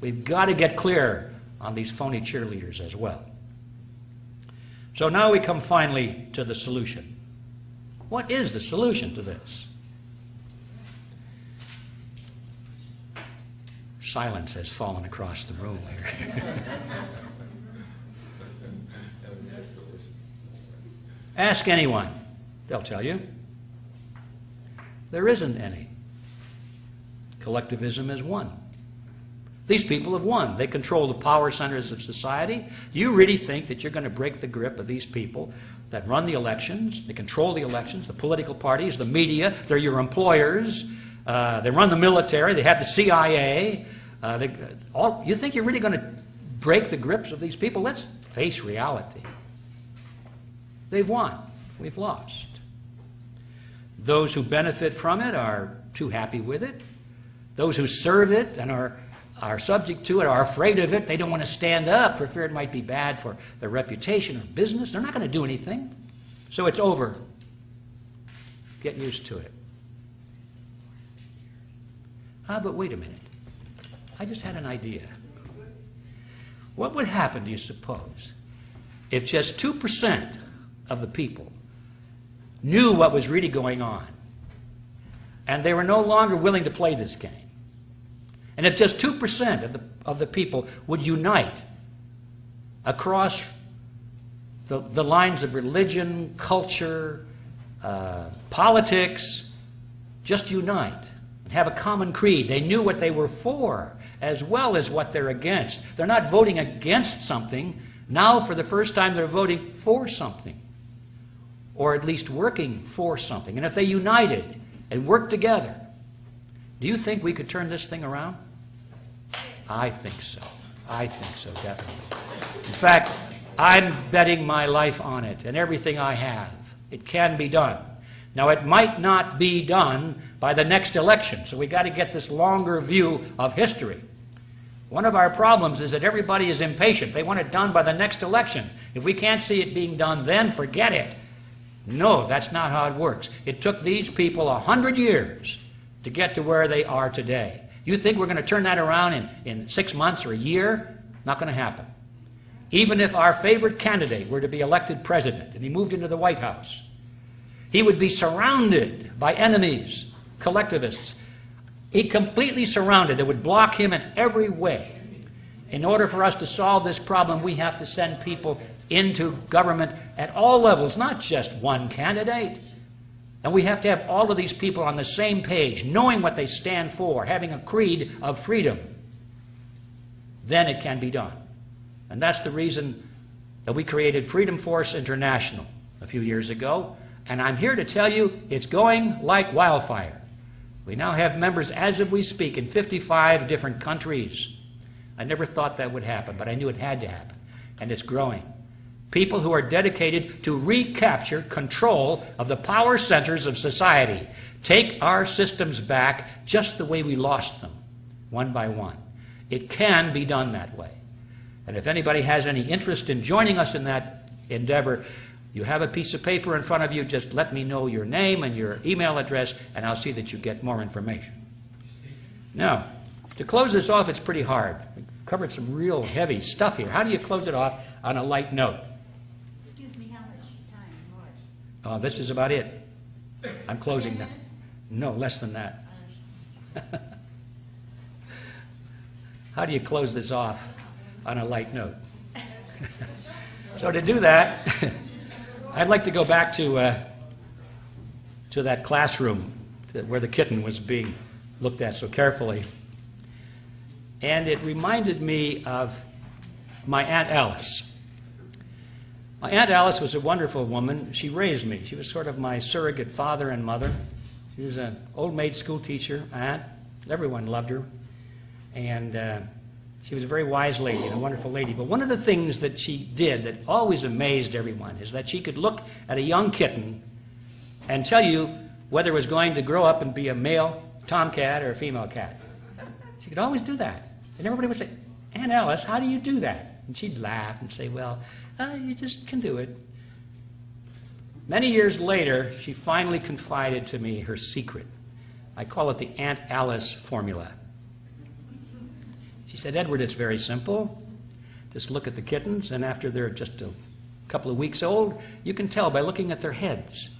We've got to get clear on these phony cheerleaders as well. So now we come finally to the solution. What is the solution to this? Silence has fallen across the room here. Ask anyone. They'll tell you. There isn't any. Collectivism has won. These people have won. They control the power centers of society. You really think that you're going to break the grip of these people that run the elections, they control the elections, the political parties, the media, they're your employers, they run the military, they have the CIA. You think you're really going to break the grips of these people? Let's face reality. They've won. We've lost. Those who benefit from it are too happy with it. Those who serve it and are subject to it are afraid of it. They don't want to stand up for fear it might be bad for their reputation or business. They're not going to do anything. So it's over. Get used to it. But wait a minute. I just had an idea. What would happen, do you suppose, if just 2% of the people knew what was really going on and they were no longer willing to play this game? And if just 2% of the people would unite across the lines of religion, culture, politics, just unite and have a common creed. They knew what they were for as well as what they're against. They're not voting against something. Now, for the first time, they're voting for something, or at least working for something. And if they united and worked together, do you think we could turn this thing around? I think so. I think so, definitely. In fact, I'm betting my life on it and everything I have. It can be done. Now, it might not be done by the next election, so we've got to get this longer view of history. One of our problems is that everybody is impatient. They want it done by the next election. If we can't see it being done then, forget it. No, that's not how it works. It took these people 100 years to get to where they are today. You think we're going to turn that around in 6 months or a year? Not going to happen. Even if our favorite candidate were to be elected president and he moved into the White House, he would be surrounded by enemies, collectivists. He completely surrounded. They would block him in every way. In order for us to solve this problem, we have to send people into government at all levels, not just one candidate. And we have to have all of these people on the same page, knowing what they stand for, having a creed of freedom. Then it can be done. And that's the reason that we created Freedom Force International a few years ago. And I'm here to tell you it's going like wildfire. We now have members, as of we speak, in 55 different countries. I never thought that would happen, but I knew it had to happen. And it's growing. People who are dedicated to recapture control of the power centers of society. Take our systems back just the way we lost them, one by one. It can be done that way. And if anybody has any interest in joining us in that endeavor, you have a piece of paper in front of you. Just let me know your name and your email address, and I'll see that you get more information. Now, to close this off, it's pretty hard. We've covered some real heavy stuff here. How do you close it off on a light note? Excuse me, how much time more? This is about it. I'm closing now. No, less than that. How do you close this off on a light note? So to do that, I'd like to go back to that classroom where the kitten was being looked at so carefully. And it reminded me of my Aunt Alice. My Aunt Alice was a wonderful woman. She raised me. She was sort of my surrogate father and mother. She was an old maid school teacher, aunt. Everyone loved her. And she was a very wise lady and a wonderful lady. But one of the things that she did that always amazed everyone is that she could look at a young kitten and tell you whether it was going to grow up and be a male tomcat or a female cat. She could always do that. And everybody would say, Aunt Alice, how do you do that? And she'd laugh and say, well, you just can do it. Many years later, she finally confided to me her secret. I call it the Aunt Alice formula. She said, Edward, it's very simple. Just look at the kittens, and after they're just a couple of weeks old, you can tell by looking at their heads.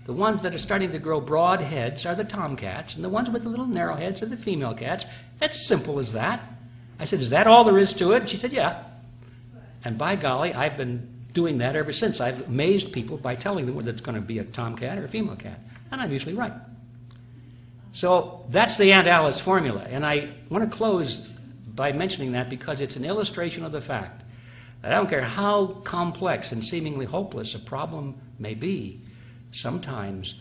The ones that are starting to grow broad heads are the tomcats, and the ones with the little narrow heads are the female cats. It's simple as that. I said, is that all there is to it? And she said, yeah. And by golly, I've been doing that ever since. I've amazed people by telling them whether it's going to be a tomcat or a female cat. And I'm usually right. So that's the Aunt Alice formula. And I want to close by mentioning that because it's an illustration of the fact that I don't care how complex and seemingly hopeless a problem may be, sometimes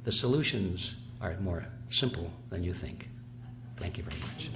the solutions are more simple than you think. Thank you very much.